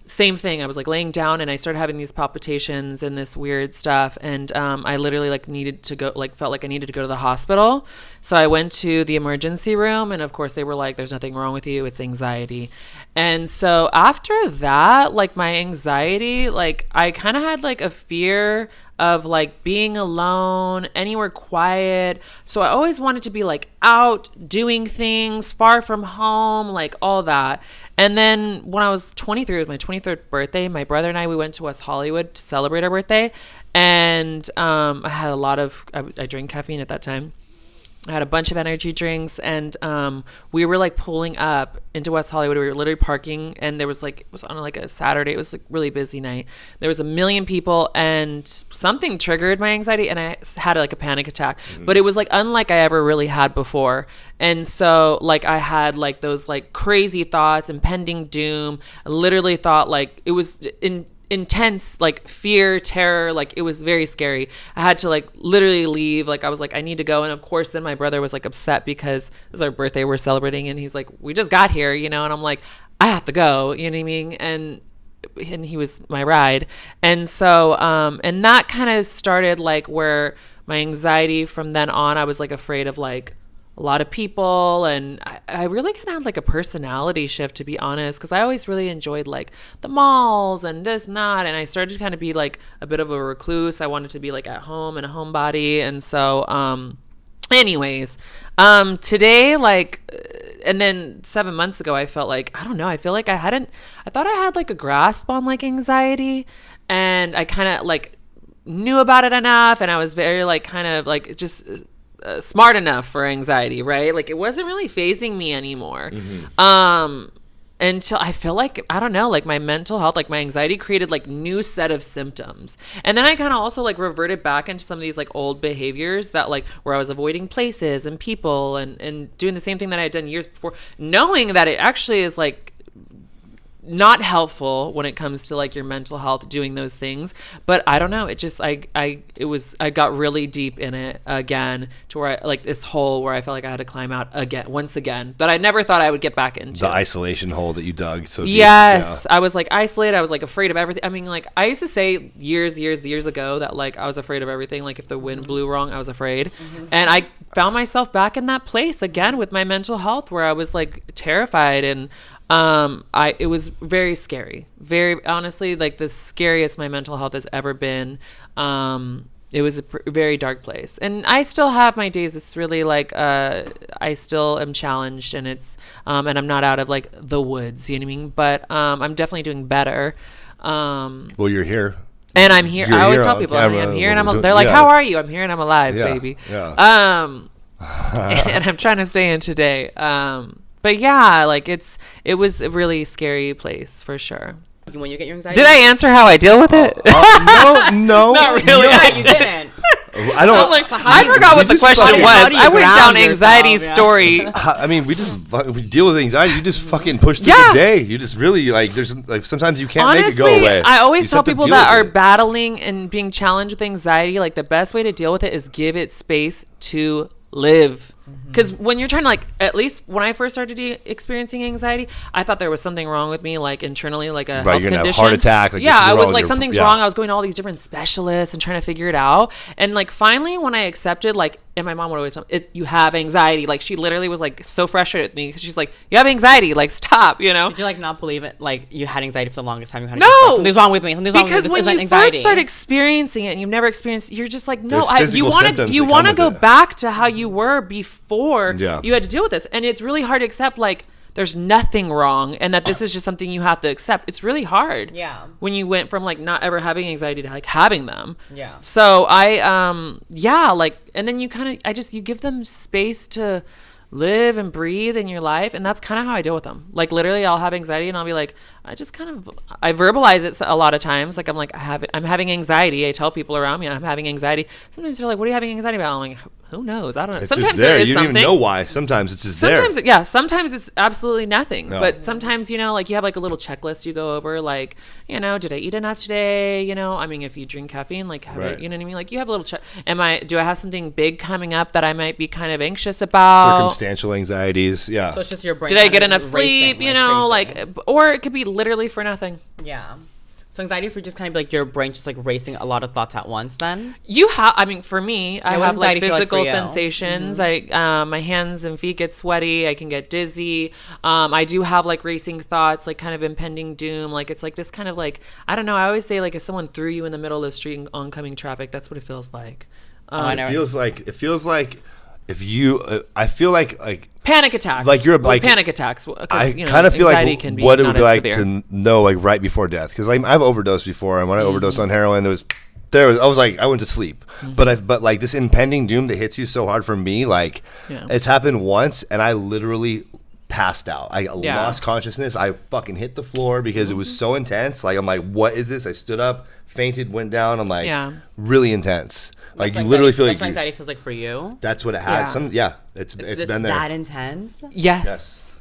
same thing. I was like laying down, and I started having these palpitations and this weird stuff. And I literally like needed to go, like felt like I needed to go to the hospital. So I went to the emergency room, and of course they were like, there's nothing wrong with you, it's anxiety. And so after that, like my anxiety, like I kind of had like a fear of like being alone, anywhere quiet. So I always wanted to be like out doing things, far from home, like all that. And then when I was 23, it was my 23rd birthday, my brother and we went to West Hollywood to celebrate our birthday. And I had I drank caffeine at that time. I had a bunch of energy drinks, and we were like pulling up into West Hollywood. We were literally parking, and there was like, it was on like a Saturday. It was like really busy night. There was 1 million people, and something triggered my anxiety, and I had like a panic attack. Mm-hmm. But it was like unlike I ever really had before. And so like I had like those like crazy thoughts, impending doom. I literally thought like it was intense, like fear, terror, like it was very scary. I had to like literally leave. Like I was like, I need to go. And of course then my brother was like upset because it's our birthday, we're celebrating, and he's like, we just got here, and I'm like, I have to go, you know what I mean? And he was my ride. And so and that kind of started like where my anxiety from then on, I was like afraid of like a lot of people, and I really kind of had like a personality shift, to be honest, because I always really enjoyed like the malls and this and that, and I started to kind of be like a bit of a recluse. I wanted to be like at home and a homebody. And so anyways, today, like, and then 7 months ago, I felt like, I don't know, I feel like I thought I had like a grasp on like anxiety, and I kind of like knew about it enough, and I was very like kind of like just smart enough for anxiety, right? Like it wasn't really phasing me anymore. Mm-hmm. Until I feel like, I don't know, like my mental health, like my anxiety created like new set of symptoms. And then I kind of also like reverted back into some of these like old behaviors that like where I was avoiding places and people and doing the same thing that I had done years before, knowing that it actually is like not helpful when it comes to like your mental health doing those things. But I don't know, it just I got really deep in it again, to where I like this hole where I felt like I had to climb out once again, that I never thought I would get back into. The isolation hole that you dug so deep. Yes. Yeah. I was like isolated, I was like afraid of everything. I mean, like I used to say years ago that like I was afraid of everything. Like if the wind blew wrong, I was afraid. Mm-hmm. And I found myself back in that place again with my mental health, where I was like terrified, and it was very scary, very honestly, like the scariest my mental health has ever been. It was a very dark place, and I still have my days. It's really like, I still am challenged, and it's, and I'm not out of like the woods, you know what I mean? But, I'm definitely doing better. Well, you're here. And I'm here. I always tell people, I'm here, and they're like, how are you? I'm here and I'm alive, baby. Yeah. And I'm trying to stay in today. But yeah, like it was a really scary place for sure. When you get your anxiety, did I answer how I deal with it? No, not really. No. Yeah, you didn't. I don't. I'm like, I forgot what the question was. I went down anxiety story. I mean, we deal with anxiety. You just fucking push through the day. You just really there's sometimes you can't Honestly, make it go away. I always tell people that are it. battling and being challenged with anxiety, like the best way to deal with it is give it space to live. Because when you're trying to at least when I first started experiencing anxiety, I thought there was something wrong with me, like internally, like a health you're gonna condition. have a heart attack. I was like something's wrong. I was going to all these different specialists and trying to figure it out. And finally, when I accepted, and my mom would always tell me, you have anxiety. Like she literally was so frustrated with me because she's like, you have anxiety. Like stop. Did you not believe it? Like you had anxiety for the longest time. You had no, something's wrong with me. Something's wrong with me. Because when you first start experiencing it and you've never experienced, you're just like, no, you want to go back to how you were before. Yeah. You had to deal with this, and it's really hard to accept there's nothing wrong and that this is just something you have to accept. It's really hard. Yeah. When you went from not ever having anxiety to having them. Yeah. So I and then you give them space to live and breathe in your life, and that's kind of how I deal with them. Literally I'll have anxiety and I'll be like, I verbalize it a lot of times. I'm having anxiety. I tell people around me I'm having anxiety. Sometimes they're like, what are you having anxiety about? I'm like, who knows? I don't know. It's sometimes just there. there is you don't something. even know why. Sometimes it's just there. Sometimes it's absolutely nothing. No. But sometimes, you have a little checklist you go over, did I eat enough today? I mean, if you drink caffeine, have it, you know what I mean? You have a little check. Do I have something big coming up that I might be kind of anxious about? Circumstantial anxieties. Yeah. So it's just your brain. Did I get enough sleep? Racing, or it could be literally for nothing. Yeah. So anxiety for just kind of your brain just racing a lot of thoughts at once then? For me, I have physical sensations. Mm-hmm. My hands and feet get sweaty. I can get dizzy. I do have racing thoughts, kind of impending doom. It's this kind of I don't know. I always say if someone threw you in the middle of the street in oncoming traffic, that's what it feels like. It feels like if you, I feel like panic attacks. Panic attacks. I kind of feel what it would be like severe. to know right before death, because I've overdosed before, and when I overdosed on heroin, I went to sleep. Mm-hmm. But this impending doom that hits you so hard for me, it's happened once, and I literally passed out. I lost consciousness. I fucking hit the floor because it was so intense. I'm like, what is this? I stood up, fainted, went down. I'm like, really intense. You literally feel that's what anxiety feels like for you. That's what it has. It's been there. That intense. Yes.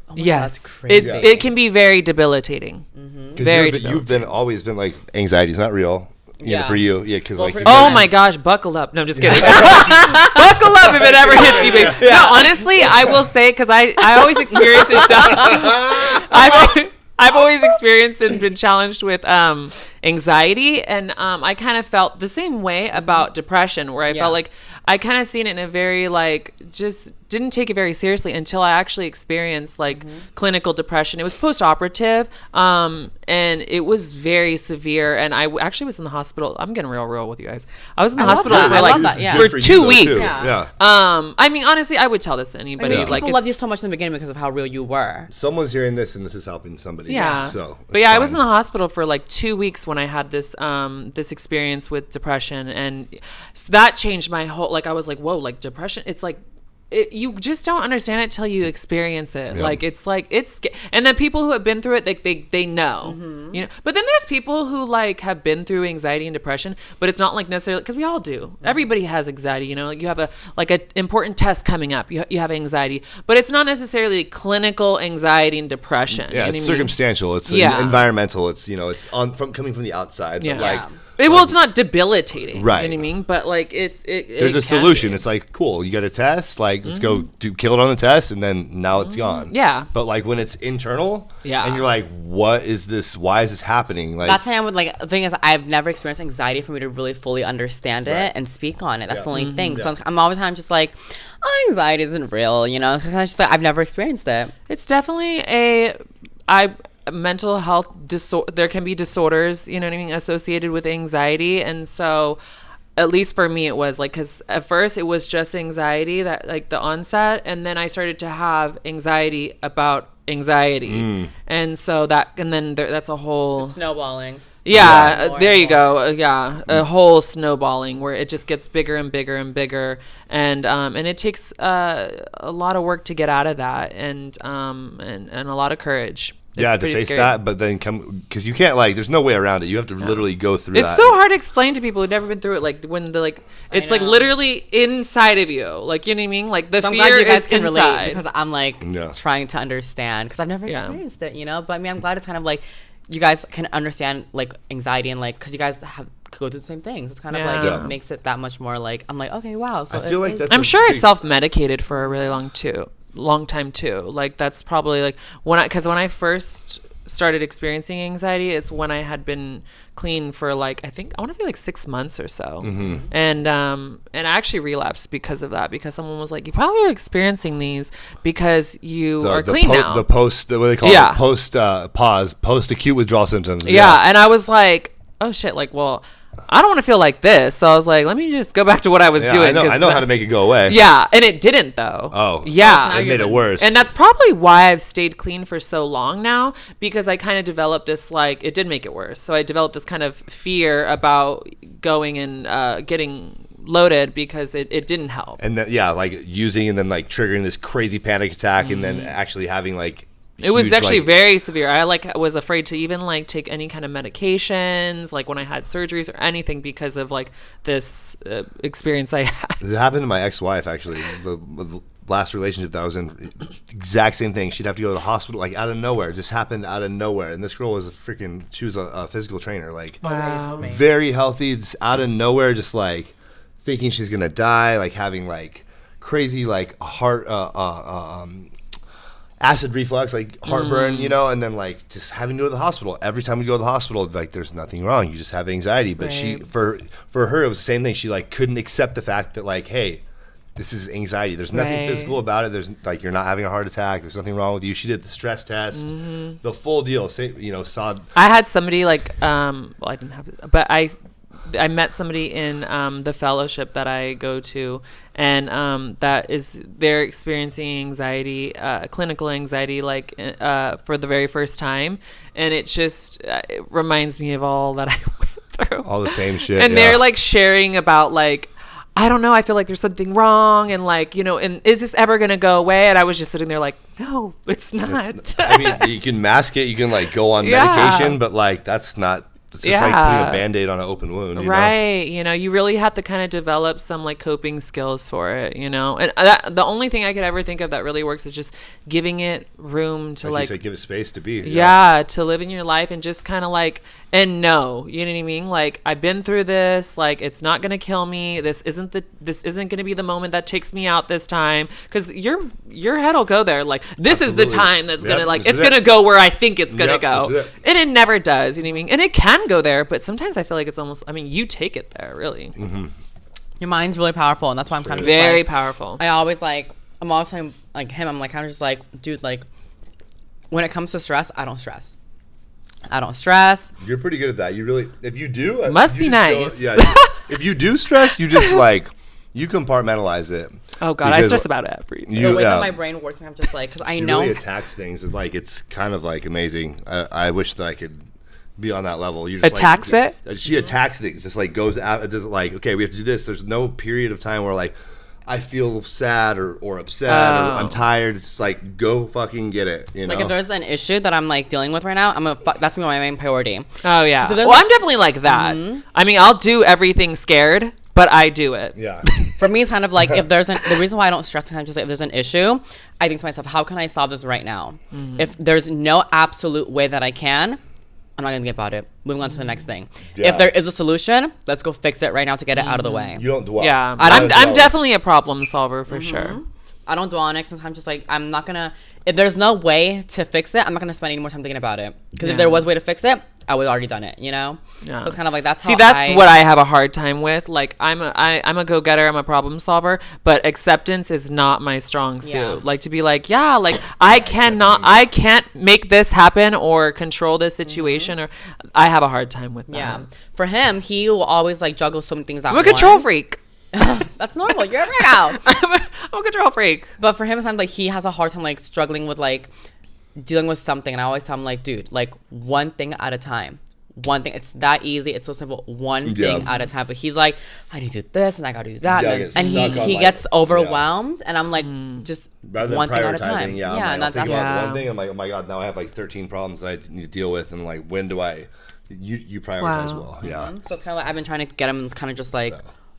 Oh my God, that's crazy. It can be very debullitating. Mm-hmm. Very. You've always been anxiety's not real. For you, because oh my gosh, buckle up! No, I'm just kidding. Buckle up if it ever hits you, babe. Yeah. No, honestly, I will say, because I always experience it. I've always experienced and been challenged with anxiety, and I kind of felt the same way about depression, where I felt like I kind of seen it in a very just didn't take it very seriously until I actually experienced clinical depression. It was post-operative, and it was very severe. And I actually was in the hospital. I'm getting real with you guys. I was in the hospital for 2 weeks. Yeah. I mean, honestly, I would tell this to anybody. People love you so much in the beginning because of how real you were. Someone's hearing this, and this is helping somebody. Yeah. So, but I was in the hospital for 2 weeks when I had this this experience with depression, and so that changed my whole. I was like, whoa, depression. It's you just don't understand it till you experience it. Yep. It's and then people who have been through it, they know, but then there's people who have been through anxiety and depression, but it's not necessarily, because we all do. Everybody has anxiety, you have a important test coming up, you have anxiety, but it's not necessarily clinical anxiety and depression. It's circumstantial. It's environmental. It's it's coming from the outside. But it's not debilitating, right? You know what I mean? But there's a solution. It's cool. You got a test. Let's go kill it on the test, and then now it's gone. Yeah. But when it's internal, and you're like, what is this? Why is this happening? That's how I would the thing is, I've never experienced anxiety for me to really fully understand it and speak on it. That's the only thing. So I'm always just anxiety isn't real, because I've never experienced it. It's definitely mental health disorder. There can be disorders, associated with anxiety, and so at least for me it was because at first it was just anxiety that the onset, and then I started to have anxiety about anxiety, and so that's a whole snowballing. Yeah, there you go. A whole snowballing where it just gets bigger and bigger and bigger, and it takes a lot of work to get out of that, and a lot of courage. To face scary. That, but then because you can't there's no way around it. You have to literally go through. It's so hard to explain to people who've never been through it. Like when it's literally inside of you. Like, you know what I mean? Like the fear is inside. Because I'm trying to understand because I've never experienced it. You know, but I mean, I'm glad it's kind of like you guys can understand like anxiety and like because you guys have go through the same things. It's kind of it makes it that much more like I'm like, okay, wow. So I feel like that's I'm sure I self-medicated for a really long time too. Like that's probably like when I first started experiencing anxiety, it's when I had been clean for like I want to say like 6 months or so, and I actually relapsed because of that, because someone was like, you probably are experiencing these because you are clean now. The post, what they call it, post acute withdrawal symptoms. And I was like, oh shit, like, well, I don't want to feel like this. So I was like, let me just go back to what I was doing. I know how to make it go away. Yeah. And it didn't though. Oh. Yeah. It made it worse. And that's probably why I've stayed clean for so long now, because I kind of developed this, like, it did make it worse. So I developed this kind of fear about going and getting loaded because it didn't help. And then, like using and then like triggering this crazy panic attack and then actually having like, it was actually very severe. I was afraid to even like take any kind of medications, like when I had surgeries or anything, because of like this experience I had. It happened to my ex-wife actually. The last relationship that I was in, exact same thing. She'd have to go to the hospital like out of nowhere. It just happened out of nowhere. And this girl was she was a physical trainer, like very healthy, just out of nowhere, just like thinking she's gonna die, like having like crazy like heart acid reflux, like heartburn, you know, and then like just having to go to the hospital. Every time we go to the hospital, like there's nothing wrong, you just have anxiety. But she, for her, it was the same thing. She like couldn't accept the fact that like, hey, this is anxiety. There's nothing physical about it. There's like, you're not having a heart attack. There's nothing wrong with you. She did the stress test, the full deal. Saw. I had somebody like, well, I didn't have it, but I met somebody in the fellowship that I go to, and they're experiencing anxiety, clinical anxiety, like for the very first time, and it just it reminds me of all that I went through, all the same shit. And they're like sharing about like, I don't know, I feel like there's something wrong, and like, you know, and is this ever gonna go away? And I was just sitting there like, no, it's not. I mean, you can mask it, you can like go on medication, but like that's not. It's just like putting a Band-Aid on an open wound, you know? You know, you really have to kind of develop some like coping skills for it, you know? And the only thing I could ever think of that really works is just giving it room to like you said, give it space to be. To live in your life and just kind of like, and know, you know what I mean? Like, I've been through this, like, it's not going to kill me. This isn't going to be the moment that takes me out this time. Cause your head will go there. Like, this Absolutely. Is the time that's going to like, it's going to go where I think it's going to go. And it never does, you know what I mean? And it can go there, but sometimes I feel like it's almost, I mean, you take it there really. Your mind's really powerful. And that's why I'm kind of very powerful. I always like, I'm always like him. I'm like, kind of just like, dude, like when it comes to stress, I don't stress. You're pretty good at that. You really, if you do, must be nice. If you do stress, you just like, you compartmentalize it. Oh God, I stress about everything. The way that my brain works, I'm just like, because I know. She really attacks things. It's like, it's kind of like amazing. I wish that I could be on that level. You just attacks it? She attacks things. Just like goes out. It doesn't like, okay, we have to do this. There's no period of time where like, I feel sad or upset or I'm tired. It's just like, go fucking get it. You know? Like if there's an issue that I'm like dealing with right now, that's gonna be my main priority. Oh yeah. Well, I'm definitely like that. I mean, I'll do everything scared, but I do it. Yeah. For me, it's kind of like if there's the reason why I don't stress sometimes, just like if there's an issue, I think to myself, how can I solve this right now? If there's no absolute way that I can, I'm not gonna get about it. Moving on to the next thing. Yeah. If there is a solution, let's go fix it right now to get it out of the way. You don't dwell. Yeah, I'm definitely a problem solver for sure. I don't dwell on it. Sometimes just like I'm not gonna. If there's no way to fix it, I'm not gonna spend any more time thinking about it. Because if there was a way to fix it, I would have already done it. You know. Yeah. So it's kind of like that's. See, that's what I have a hard time with. Like I'm a go getter. I'm a problem solver, but acceptance is not my strong suit. Yeah. Like to be like, like I can't make this happen or control this situation, or I have a hard time with that. Yeah. For him, he will always like juggle so many things at once. I'm a control freak. That's normal. You're a weirdo. I'm a control freak. But for him, it sounds like he has a hard time like struggling with like dealing with something, and I always tell him like, dude, like one thing at a time. one thing. It's that easy. It's so simple. One thing at a time. But he's like, I need to do this and I gotta do that. And he gets overwhelmed. And I'm like, just rather than one thing at a time. Yeah, and I'll think about one thing. I'm like, oh my God, now I have like 13 problems that I need to deal with. And like, when do I? You prioritize well. Yeah. So it's kind of like I've been trying to get him kind of just like,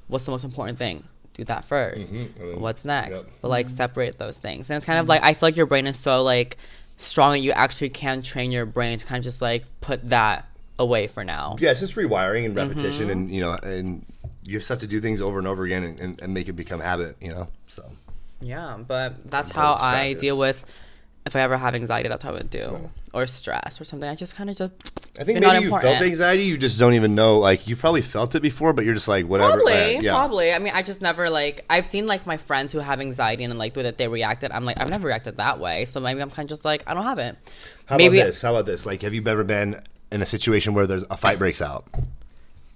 what's the most important thing? Do that first. What's next? But like separate those things. And it's kind of like I feel like your brain is so like strong that you actually can train your brain to kind of just like put that away for now. Yeah, it's just rewiring and repetition, and and you just have to do things over and over again and make it become habit. So. Yeah, but that's how I deal with. If I ever have anxiety, that's how I would do. Or stress or something. I just kind of just... I think maybe you felt anxiety. You just don't even know. Like, you probably felt it before, but you're just like, whatever. Probably. I mean, I just never, like... I've seen, like, my friends who have anxiety and, like, the way that they reacted. I'm like, I've never reacted that way. So maybe I'm kind of just like, I don't have it. How about this? Like, have you ever been in a situation where there's a fight breaks out?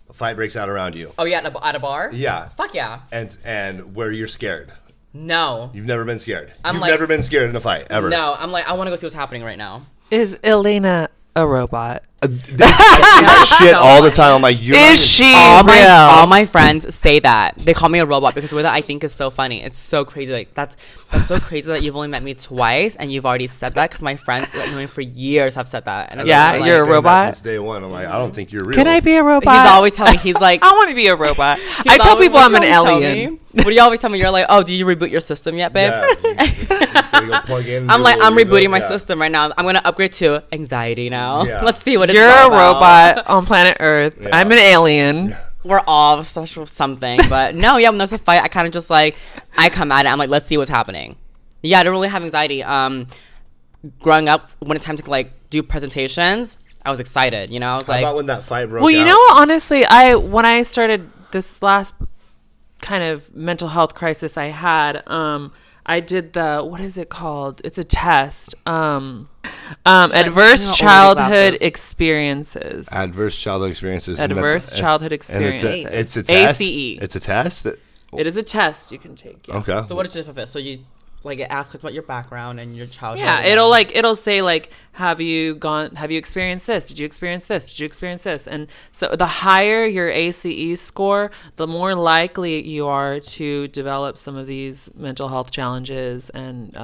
A fight breaks out around you. Oh, yeah, at a bar? Yeah. Fuck yeah. And where you're scared. No. You've never been scared. You've never been scared in a fight, ever. No, I'm like, I want to go see what's happening right now. Is Elena a robot? I see that shit all the time. I'm like, is she all real? All my friends say that. They call me a robot because the way that I think is so funny. It's so crazy. Like that's so crazy that you've only met me twice and you've already said that, because my friends that know me for years have said that. And yeah, you're a robot. Since day one, I'm like, I don't think you're real. Can I be a robot? He's always telling me, he's like, I want to be a robot. I tell people I'm an alien. What do you always tell me? You're like, oh, do you reboot your system yet, babe? Yeah, plug in, I'm like, I'm rebooting my system right now. I'm gonna upgrade to anxiety now. Yeah. Let's see what it's You're all a about. robot on planet Earth. Yeah. I'm an alien. We're all social something, but no, yeah. When there's a fight, I kind of just like, I come at it. I'm like, let's see what's happening. Yeah, I don't really have anxiety. Growing up, when it's time to like do presentations, I was excited. I was How about when that fight broke out? Well, you know, honestly, when I started this last kind of mental health crisis I had, I did what is it called? It's a test. Adverse childhood experiences. Adverse childhood experiences. Adverse childhood experiences. It's a test. ACE. It's a test. It is a test you can take. Yeah. Okay. So what is it? So you like it asks about your background and your childhood. Yeah, it'll say like, have you experienced this? Did you experience this? Did you experience this? And so the higher your ACE score, the more likely you are to develop some of these mental health challenges and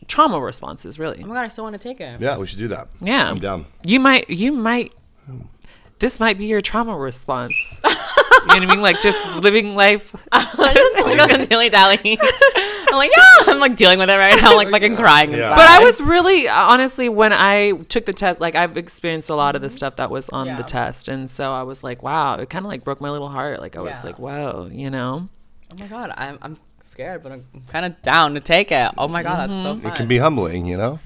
trauma responses, really. Oh my God, I still want to take it. Yeah, we should do that. Yeah. I'm down. You might this might be your trauma response. You know what I mean? Like just living life. Just like I'm dilly-dallying. I'm like, yeah, I'm like dealing with it right now. I'm like fucking crying inside. But I was really, honestly, when I took the test, like I've experienced a lot of the stuff that was on the test. And so I was like, wow, it kind of like broke my little heart. Like I was like, whoa, Oh my God, I'm scared, but I'm kind of down to take it. Oh my God, that's so fun. It can be humbling, Do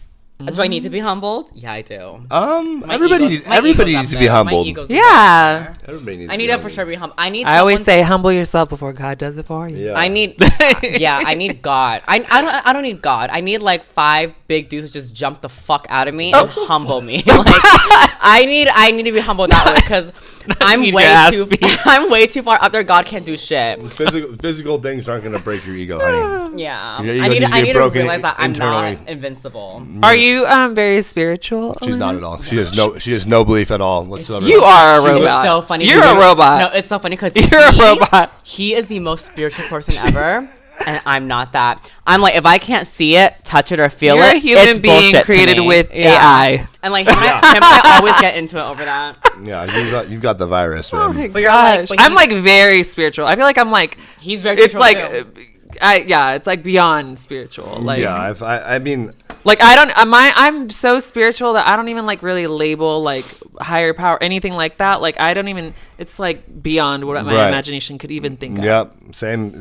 I need to be humbled? Yeah, I do. Everybody needs to be humbled. Yeah. Everybody needs. I need to for sure be humble. I always say, humble yourself before God does it for you. Yeah. I need God. I don't need God. I need like 5 big dudes to just jump the fuck out of me and humble me. Like I need to be humbled that way, because I'm way too far up there. God can't do shit. Physical things aren't gonna break your ego, honey. Yeah. I need to realize that I'm not invincible. Are you very spiritual? She's not at all. She has no belief at all whatsoever. You are a robot. It's so funny. You're a robot. No, it's so funny because you're a robot. He is the most spiritual person ever, and I'm not that. I'm like, if I can't see it, touch it, or feel you're it, a human it's being created with AI. And like him and I always get into it over that. Yeah, you've got the virus, man. Oh my gosh. I'm like very spiritual. I feel like I'm like, he's very spiritual. It's like it's like beyond spiritual. Like I mean, like I'm so spiritual that I don't even like really label like higher power, anything like that. Like I don't even, it's like beyond what my imagination could even think of. Yep. Same.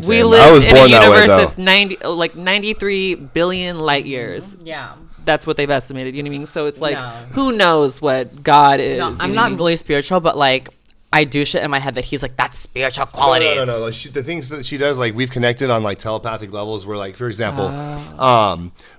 We live in a universe that's 93 billion light years. Yeah. That's what they've estimated. You know what I mean? So it's like, who knows what God is? No, I'm not really spiritual, but like, I do shit in my head that he's like, that's spiritual qualities. No. Like the things that she does, like we've connected on like telepathic levels where, like, for example,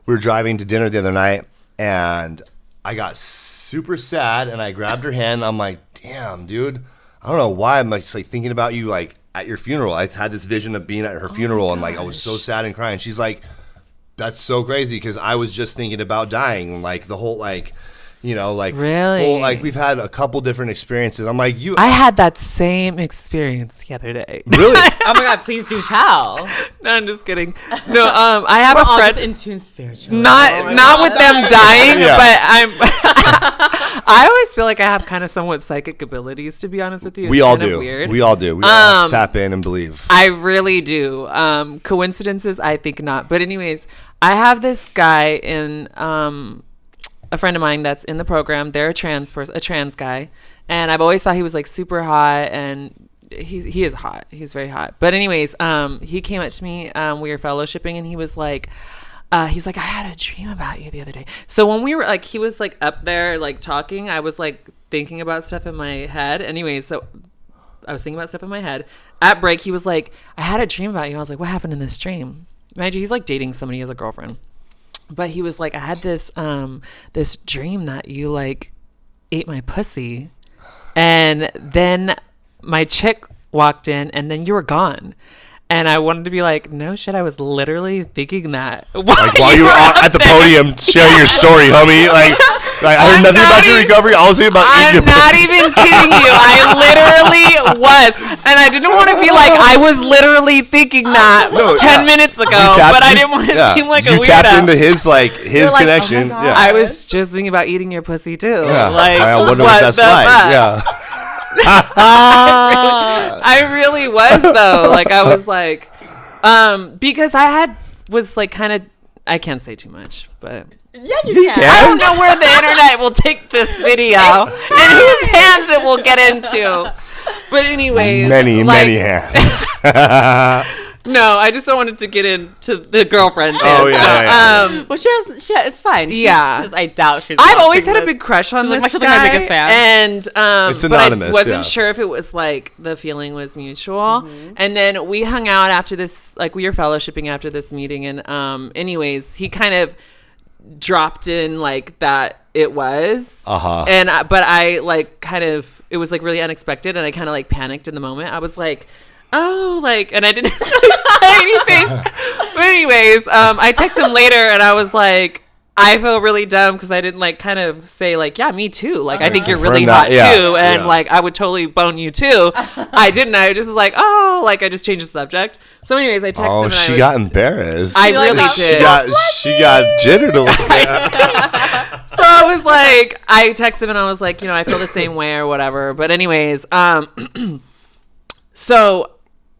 we were driving to dinner the other night and I got super sad and I grabbed her hand. I'm like, damn, dude, I don't know why I'm like, just like thinking about you like at your funeral. I had this vision of being at her funeral and like I was so sad and crying. She's like, that's so crazy because I was just thinking about dying. Like the whole like, You know, like really, like we've had a couple different experiences. I'm like, I had that same experience the other day. Really? Oh my God, please do tell. No, I'm just kidding. No, I have a friend in tune spiritual. Not with them dying, Yeah. but I always feel like I have kind of somewhat psychic abilities, to be honest with you. We all do. Weird. We all do. We all tap in and believe. I really do. Coincidences, I think not. But anyways, I have this guy in a friend of mine that's in the program. They're a trans guy, and I've always thought he was like super hot, and he is hot. He's very hot. But anyways, he came up to me. We were fellowshipping, and he was like, he's like, I had a dream about you the other day. So when we were like, he was like up there like talking, I was like thinking about stuff in my head. Anyways, so I was thinking about stuff in my head. At break, he was like, I had a dream about you. I was like, what happened in this dream? Imagine he's like dating somebody as a girlfriend. But he was like, I had this this dream that you like ate my pussy, and then my chick walked in, and then you were gone. And I wanted to be like, no shit, I was literally thinking that. Like while you were at the podium sharing your story, homie. Like I heard nothing about your recovery. I was thinking about eating your pussy. I'm not even kidding you. I literally was. And I didn't want to be like, I was literally thinking that 10 minutes ago. But I didn't want to seem like a weirdo. You tapped into his connection. Oh yeah. I was just thinking about eating your pussy too. Yeah. Like, I wonder what that's like. Yeah. I really was though. Like I was like, because was like kind of, I can't say too much, but Yeah, you can. I don't know where the internet will take this video and whose hands it will get into. But anyways, many hands. No, I just don't want it to get into the girlfriend's Oh hands. yeah. Well, it's fine. I doubt she's. I've always had a big crush on this she's guy, like my biggest fan. And it's anonymous. But I wasn't sure if it was like the feeling was mutual. Mm-hmm. And then we hung out after this, like we were fellowshipping after this meeting, and anyways, he kind of dropped in like that it was, and but I like kind of, it was like really unexpected, and I kind of like panicked in the moment. I was like, oh, like, and I didn't really say anything. But anyways, I texted him later, and I was like, I feel really dumb because I didn't like kind of say like, yeah, me too. Like, I think you're really hot too, and like I would totally bone you too. I didn't. I just was like, oh, like I just changed the subject. So anyways, I texted him. And she got embarrassed. I really did. She got jittered a little bit. So I was like, I texted him and I was like, you know, I feel the same way or whatever. But anyways, so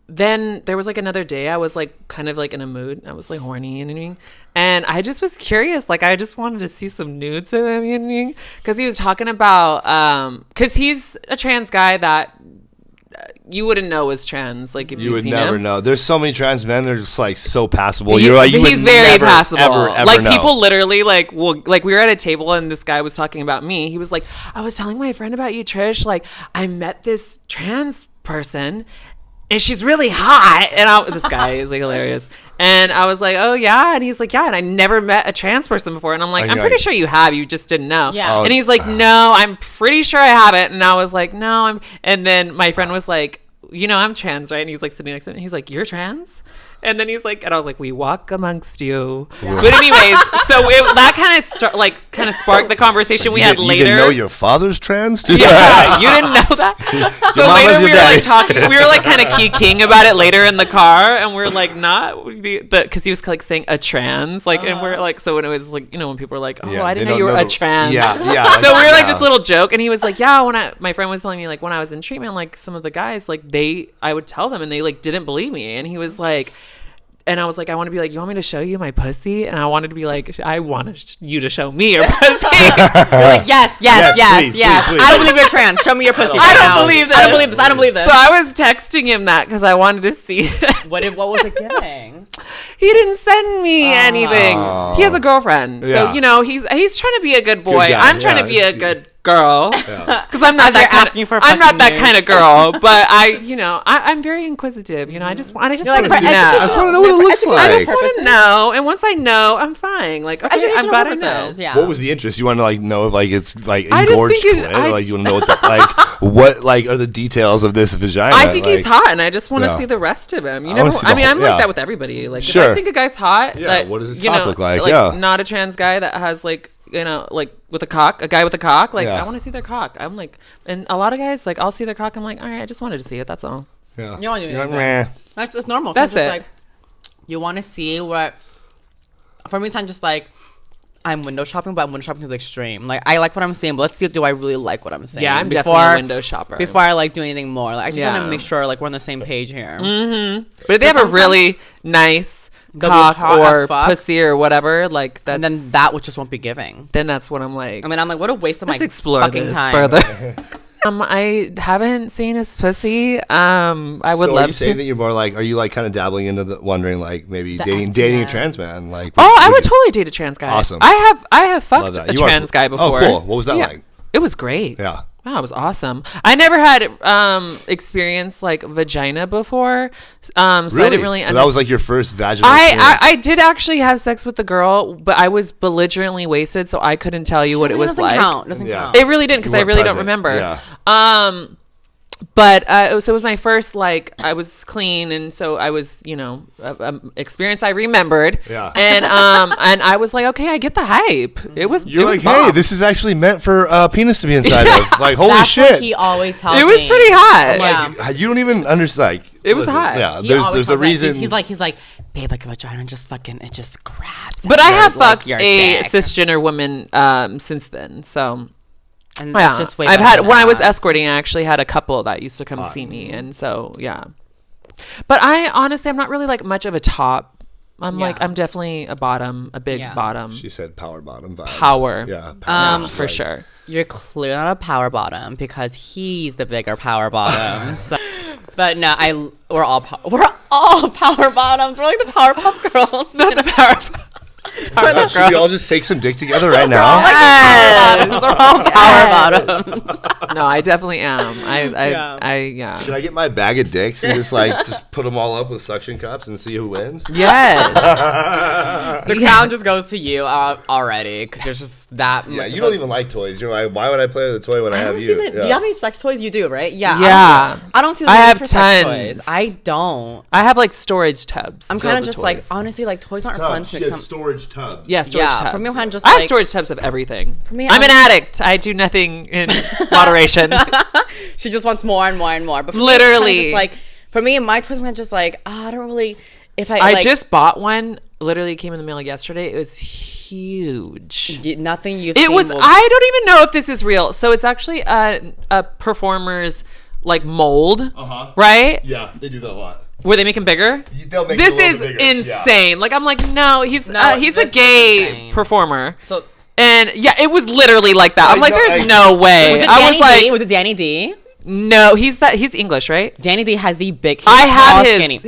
then there was like another day I was like kind of like in a mood. I was like horny and I just was curious. Like I just wanted to see some nudes of him, because he was talking about because he's a trans guy that you wouldn't know was trans. Like if you would never know. There's so many trans men. They're just like so passable. He's very passable. Ever like know. People literally like like we were at a table and this guy was talking about me. He was like, I was telling my friend about you, Trish. Like I met this trans person and she's really hot. And this guy is like hilarious. And I was like, oh yeah. And he's like, yeah. And I never met a trans person before. And I'm like, I'm pretty sure you have. You just didn't know. Yeah. And he's like, no, I'm pretty sure I haven't. And I was like, no, and then my friend was like, you know, I'm trans, right? And he's like sitting next to me. And he's like, you're trans? And then he's like, and I was like, we walk amongst you. Yeah. But anyways, so that kind of sparked the conversation we had later. You didn't know your father's trans too? Yeah, you didn't know that. So later we were like talking, we were like kind of kikiing about it later in the car, and we're like because he was like saying a trans, like, and we're like, so when it was like, you know, when people were like, oh, I didn't know you were a trans. Yeah. So we were like just a little joke, and he was like, yeah, my friend was telling me like when I was in treatment, like some of the guys, like I would tell them and they like didn't believe me, and he was like. And I was like, I want to be like, you want me to show you my pussy? And I wanted to be like, I want you to show me your pussy. You're like, yes. Please. I don't believe you're trans. Show me your pussy. I don't believe this. I don't believe this. So I was texting him that because I wanted to see. What was it giving? He didn't send me anything. He has a girlfriend. So, you know, he's trying to be a good boy. I'm trying to be a good girl, because I'm not that kind of girl, but I'm very inquisitive. You know, I just want to know. I just want to know what it looks like. I just want to know, and once I know, I'm fine. Like, okay, I'm glad I know. Yeah. What was the interest? You want to like know if like it's like engorged clit? Like you want to know what what like are the details of this vagina? I think he's hot, and I just want to see the rest of him. You know, I mean, I'm like that with everybody. Like, if I think a guy's hot, what does his cock look like? Not a trans guy that has like, like with a guy with a cock. Like, I want to see their cock. I'm like, and a lot of guys, like, I'll see their cock. I'm like, all right, I just wanted to see it. That's all. Yeah. You want to do anything. That's normal. That's it. Like, you want to see what, for me, it's not just like, I'm window shopping, but I'm window shopping to the extreme. Like, I like what I'm seeing, but let's see, do I really like what I'm seeing? Yeah, I'm definitely a window shopper. Before I, like, do anything more. Like, I just want to make sure, like, we're on the same page here. Mm-hmm. But if they have a really nice cock or pussy or whatever, like, that's... And then that just won't be giving. Then that's what I'm like... I mean, I'm like, what a waste of my explore fucking this time. Further. I haven't seen his pussy. I would love to. Are you saying that you're more like, are you like kind of dabbling into wondering like maybe dating a trans man? Like, I would totally date a trans guy. Awesome. I have fucked a trans guy before. Oh, cool. What was that like? It was great. Yeah. Wow, it was awesome. I never had experienced like vagina before, so I didn't really. So that was like your first vaginal. I did actually have sex with the girl, but I was belligerently wasted, so I couldn't tell you what it was like. Doesn't count. It really didn't because I really don't remember. Yeah. But so it was my first, like, I was clean, and so I was, experience I remembered. Yeah. And I was like, okay, I get the hype. You're like, hey, this is actually meant for a penis to be inside of. Like, holy That's shit. What he always tells me. It was pretty hot. Like, you don't even understand. Like, it was hot. Yeah, there's a reason. He's like, babe, like a vagina just fucking, it just grabs. But I have fucked a cisgender woman since then, so... And it's just I've had when I was escorting, I actually had a couple that used to come see me, and so But I honestly, I'm not really like much of a top. I'm definitely a bottom, a big bottom. She said power bottom vibe. Power, power for sure. You're clearly not a power bottom because he's the bigger power bottom. So. But no, we're all power bottoms. We're like the Powerpuff Girls, not the Powerpuff. Should we all just take some dick together right now? We're all power bottoms. No, I definitely am. Should I get my bag of dicks and just put them all up with suction cups and see who wins? Yes. The crown just goes to you already because there's just that much. Yeah, you don't even like toys. You're like, why would I play with a toy when I have you? Do you have any sex toys? You do, right? Yeah. Yeah. I don't see. I have for tons. Sex toys. I don't. I have like storage tubs. I'm kind of just like, honestly, like toys aren't fun to mix. Storage tubs. Yeah, storage tubs. For me, I'm just I have storage tubs of everything. For me, I'm an addict. I do nothing in moderation. She just wants more and more and more. But literally, just like for me, my toys, I'm just like, I don't really. I just bought one. Literally came in the mail yesterday. It was huge. Nothing you've It seen was. I don't even know if this is real. So it's actually a performer's like mold, right? Yeah, they do that a lot. Where they make him bigger? They'll make this is insane. Yeah. Like I'm like, no, he's a gay performer. So and it was literally like that. I'm like, there's no way. Was it Danny D? No, he's English, right? Danny D has the big. I have his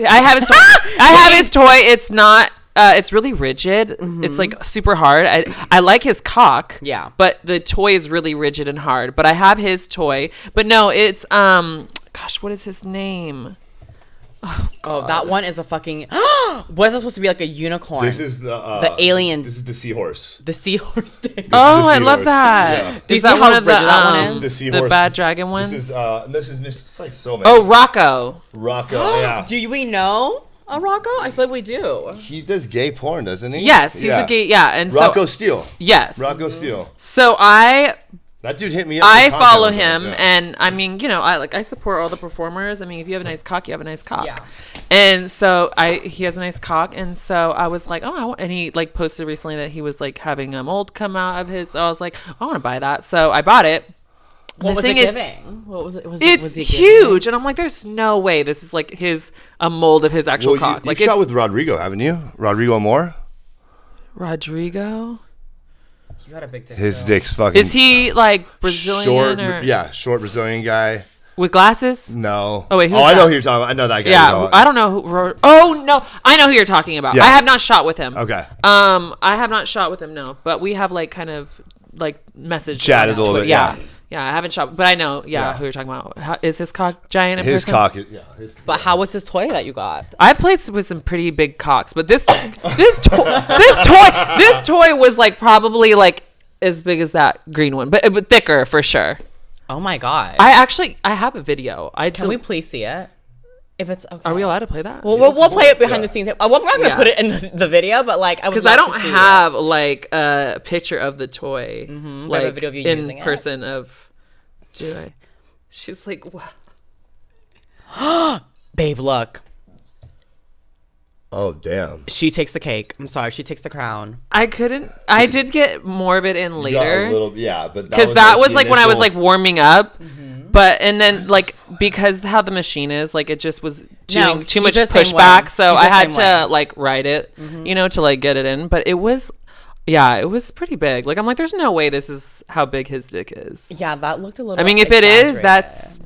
toy. I have his toy. It's not. It's really rigid. Mm-hmm. It's like super hard. I like his cock. Yeah. But the toy is really rigid and hard. But I have his toy. But no, it's gosh, what is his name? Oh, that one is a fucking. What is that supposed to be, like a unicorn? This is the alien. This is the seahorse. The seahorse dick. Oh, I love that. Yeah. Is that one of the bad dragon ones? This is it's like so many. Oh, Rocco. Yeah. Do we know a Rocco? I feel like we do. He does gay porn, doesn't he? Yes, he's a gay. Yeah, and Rocco Steele. Yes, Rocco Steele. So that dude hit me up. I follow him, and I mean, I support all the performers. I mean, if you have a nice cock, you have a nice cock. Yeah. And so he has a nice cock, and so I was like, and he like posted recently that he was like having a mold come out of his. So I was like, I want to buy that, so I bought it. What was it giving? What was it? It's huge, and I'm like, there's no way this is like a mold of his actual cock. You've shot with Rodrigo, haven't you? Rodrigo Amor. Rodrigo. He's got a big dick. His dick's fucking. Is he like Brazilian short Brazilian guy with glasses? No. Oh wait, I know who you're talking about. I know that guy. Yeah, I don't know who. Oh no, I know who you're talking about. Yeah. I have not shot with him. Okay. I have not shot with him. No, but we have like kind of like messaged, chatted a little bit. Yeah. Yeah, I haven't shot, but I know, who you're talking about. Is his cock giant in his person? Cock, But how was his toy that you got? I've played with some pretty big cocks, but this toy was like probably like as big as that green one, but thicker for sure. Oh my god! I have a video. Can we please see it? If it's okay. Are we allowed to play that? Well, we'll play it behind the scenes. We're not going to put it in the video, but like, because I don't have like a picture of the toy, like a video of you in using person it. Of. Do I? She's like, wow. Babe, look. Oh, damn. She takes the cake. I'm sorry. She takes the crown. I did get more of it in later. But because that was like when I was like warming up. But, and then like, because how the machine is, like it just was doing too much pushback. So I had to like write it, you know, to like get it in. But it was pretty big. Like, I'm like, there's no way this is how big his dick is. Yeah, that looked a little. I mean, if it is, that's.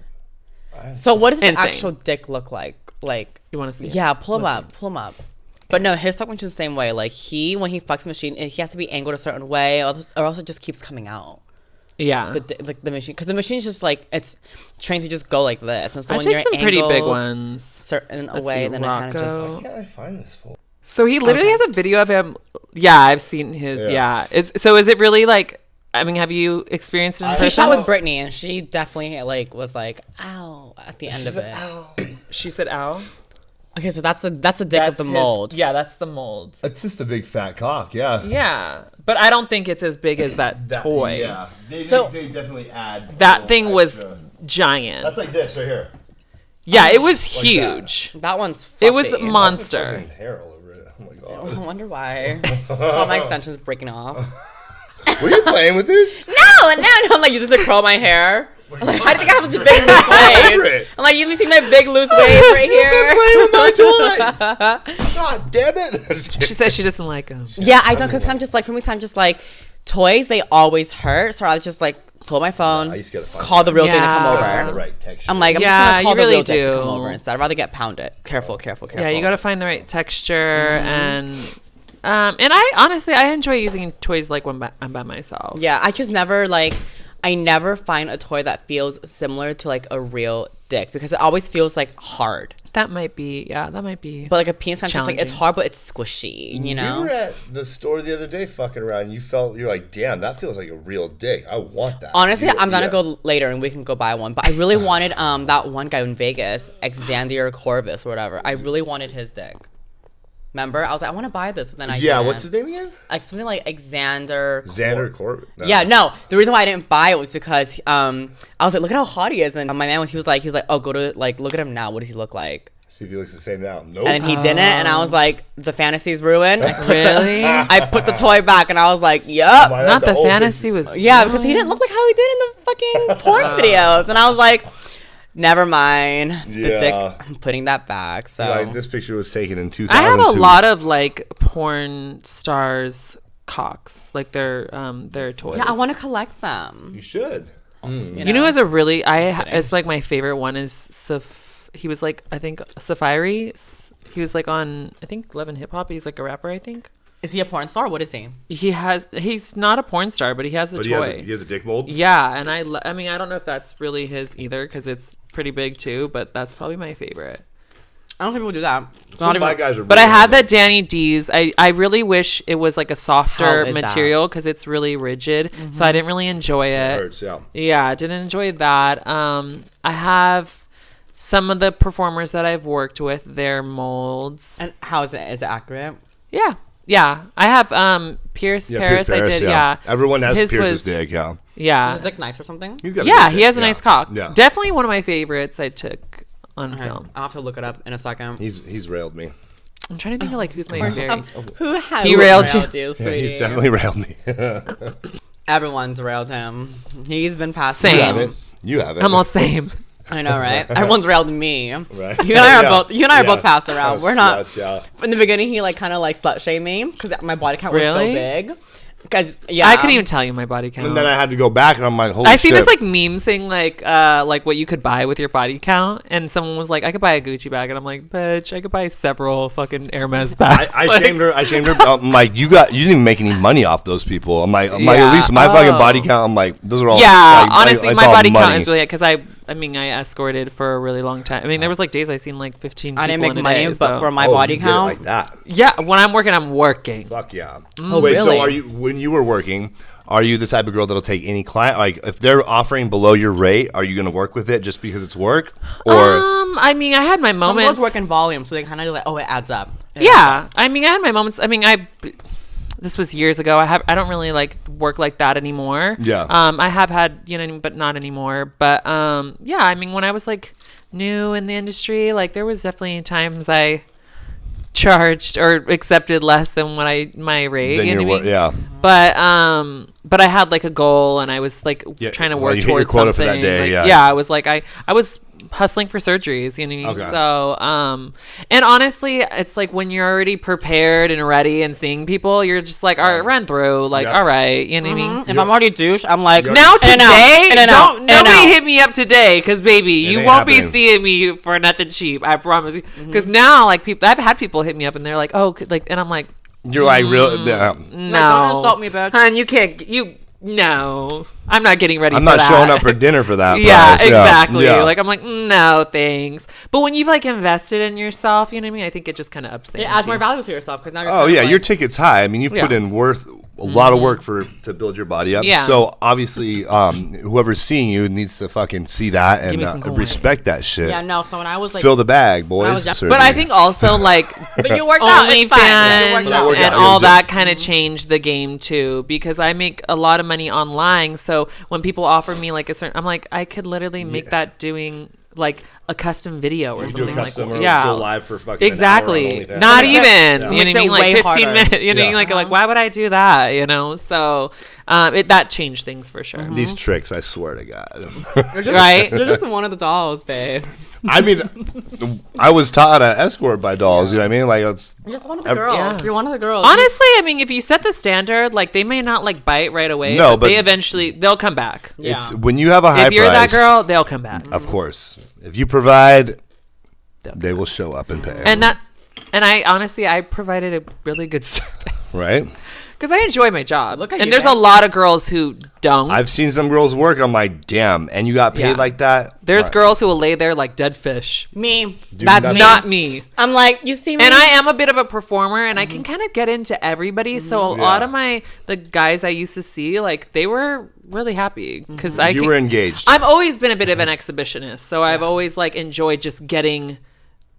So what does the actual dick look like? Like, you want to see it? Yeah, pull him up. But no, his fuck is the same way. Like, when he fucks the machine, he has to be angled a certain way, or else it just keeps coming out. Yeah. The machine, because the machine's just like, it's trained to just go like this. And so I when take you're some pretty big ones. Certain way, then it kind of just. Why can't I find this for? So he literally has a video of him. Yeah, I've seen his. Yeah. Is it really like? I mean, have you experienced it in person? He shot with Brittany, and she definitely like was like, "Ow!" at the end of it. Ow. She said, "Ow." Okay, so that's the dick of the mold. Yeah, that's the mold. It's just a big fat cock. Yeah. Yeah, but I don't think it's as big as that toy. Yeah. They definitely add. That thing was giant. That's like this right here. Yeah, it was huge. That one's fluffy. It was a monster. Hair all over it. Oh my god. I wonder why. All my extensions breaking off. Were you playing with this? No. I'm like using to curl my hair. I'm like, I think I have such a big loose wave. I'm like, you see my big loose wave right here? You've been playing with my toys. God damn it. She says she doesn't like them. Yeah, I know, because I'm just like, for me, I'm just like, toys, they always hurt. So I was just like, pull my phone, call the real thing to come over. The right texture. I'm like, I'm just going to call the real dick to come over instead. I'd rather get pounded. Careful. Yeah, you got to find the right texture and I honestly enjoy using toys like when I'm by myself. Yeah, I just never I never find a toy that feels similar to like a real dick because it always feels like hard. That might be. But like a penis, I'm just like, it's hard, but it's squishy, you know? We were at the store the other day fucking around. You're like, damn, that feels like a real dick. I want that. Honestly, I'm going to go later and we can go buy one. But I really wanted that one guy in Vegas, Xander Corvus or whatever. I really wanted his dick. Remember? I was like, I want to buy this, but then I didn't. What's his name again? Like something like Xander Corbett. No. Yeah, no. The reason why I didn't buy it was because I was like, look at how hot he is. And my man he was like, oh, go to like look at him now. What does he look like? See if he looks the same now. Nope. And then he didn't, and I was like, the fantasy's ruined. Really? I put the toy back, and I was like, yup. Not the fantasy was. Yeah, because he didn't look like how he did in the fucking porn videos, and I was like, never mind. The dick. I'm putting that back. So this picture was taken in 2002. I have a lot of like porn stars cocks, like their toys. Yeah, I want to collect them. You should. You know, as a really, it's like my favorite one is he was like, I think Safari. He was like on, I think Love and Hip Hop. He's like a rapper, I think. Is he a porn star? What is he? He's not a porn star, but he has a toy. He has a dick mold? Yeah, and I mean, I don't know if that's really his either because it's pretty big too, but that's probably my favorite. I don't think people do that. But I had that Danny D's. I really wish it was like a softer material because it's really rigid, so I didn't really enjoy it. It hurts, yeah. Yeah, I didn't enjoy that. I have some of the performers that I've worked with, their molds. And how is it? Is it accurate? Yeah. Yeah, I have Pierce Paris. I did, yeah. Everyone has Pierce's dick, yeah. Yeah. Is his dick nice or something? He has a nice cock. Yeah. Definitely one of my favorites I took on film. I'll have to look it up in a second. He's railed me. I'm trying to think of like who's my favorite. Who has railed you? Yeah, he's definitely railed me. Everyone's railed him. He's been passed. Same. You haven't. I'm all same. I know, right? Everyone's railed me. Right. You and I are both passed around. We're not. Sluts, in the beginning, he like kind of like slut shamed me because my body count was so big. Because I couldn't even tell you my body count. And then I had to go back, and I'm like, holy shit. I see this like meme thing, like what you could buy with your body count, and someone was like, I could buy a Gucci bag, and I'm like, bitch, I could buy several fucking Hermes bags. I shamed her. I'm like, you didn't even make any money off those people. I'm like, at least my fucking body count. I'm like, those are all. Yeah, honestly, my body count is really because I escorted for a really long time. I mean, there was like days I seen like 15 people. I didn't make in a money, day, but for my body count, like that. Yeah, when I'm working, I'm working. Fuck yeah. Oh, wait, really? so when you were working, are you the type of girl that'll take any client? Like, if they're offering below your rate, are you going to work with it just because it's work? Or I mean, I had my moments. Some girls work in volume, so they kind of like, oh, it adds up. I mean, I had my moments. I mean, this was years ago. I don't really like work like that anymore. Yeah. I have had, but not anymore. But yeah, I mean, when I was like new in the industry, like there was definitely times I charged or accepted less than my rate. Yeah. But I had like a goal, and I was like trying to work you towards hit your quota something. for that day. Like, I was like I was hustling for surgeries, you know what I mean? Okay. So and honestly, it's like when you're already prepared and ready and seeing people, you're just like, all right, run through, like, all right, you know what I mean? If I'm already douche, I'm like, now today, nobody hit me up today, because baby, you won't be happening. seeing me for nothing cheap, I promise you. Because now, like, I've had people hit me up and they're like, oh, like, and I'm like, you're like, real? no, don't insult me, bitch. Hon, you can't, no, I'm not getting ready. I'm for not that. showing up for dinner for that. Yeah, price. exactly. Yeah. Like, I'm like, no, thanks. But when you've like invested in yourself, you know what I mean? I think it just kind of ups things. It adds more value to yourself, because now you're Oh yeah, like, your ticket's high. I mean, you put in a lot of work to build your body up. Yeah. So obviously, whoever's seeing you needs to fucking see that Give me some and coin. respect that shit. Yeah, no. So when I was like, Fill the bag, boys. young- But I think also like but you worked out. It's fine. You worked OnlyFans out. worked out. and all that kind of changed the game too, because I make a lot of money online. So when people offer me like a certain, I'm like, I could literally make that doing like a custom video or something like that. go live for fucking exactly. an hour on OnlyFans. Not Yeah. even. Yeah. You know what I Makes mean? it Like way 15 harder. minutes. You know, Yeah. like why would I do that? You know? So that changed things for sure. These tricks, I swear to God. Right? You're just one of the dolls, babe. I mean, I was taught to escort by dolls. You know what I mean? Like, it's You're just one of the girls. Yeah. You're one of the girls. Honestly, I mean, if you set the standard, like they may not like bite right away. No, but but they'll come back. Yeah. it's when you have a high If you're price. that girl, they'll come back. Of course, if you provide, they will show up and pay. And I honestly, I provided a really good service Right? because I enjoy my job. Look at and you, there's babe. a lot of girls who don't. I've seen some girls work. I'm like, damn, and you got paid Yeah. like that? There's Right. girls who will lay there like dead fish. Me. Dude, That's that's me. Not me. I'm like, you see me. And I am a bit of a performer, and I can kind of get into everybody. So a lot of the guys I used to see, like they were really happy because You were engaged. I've always been a bit of an exhibitionist, so I've always like enjoyed just getting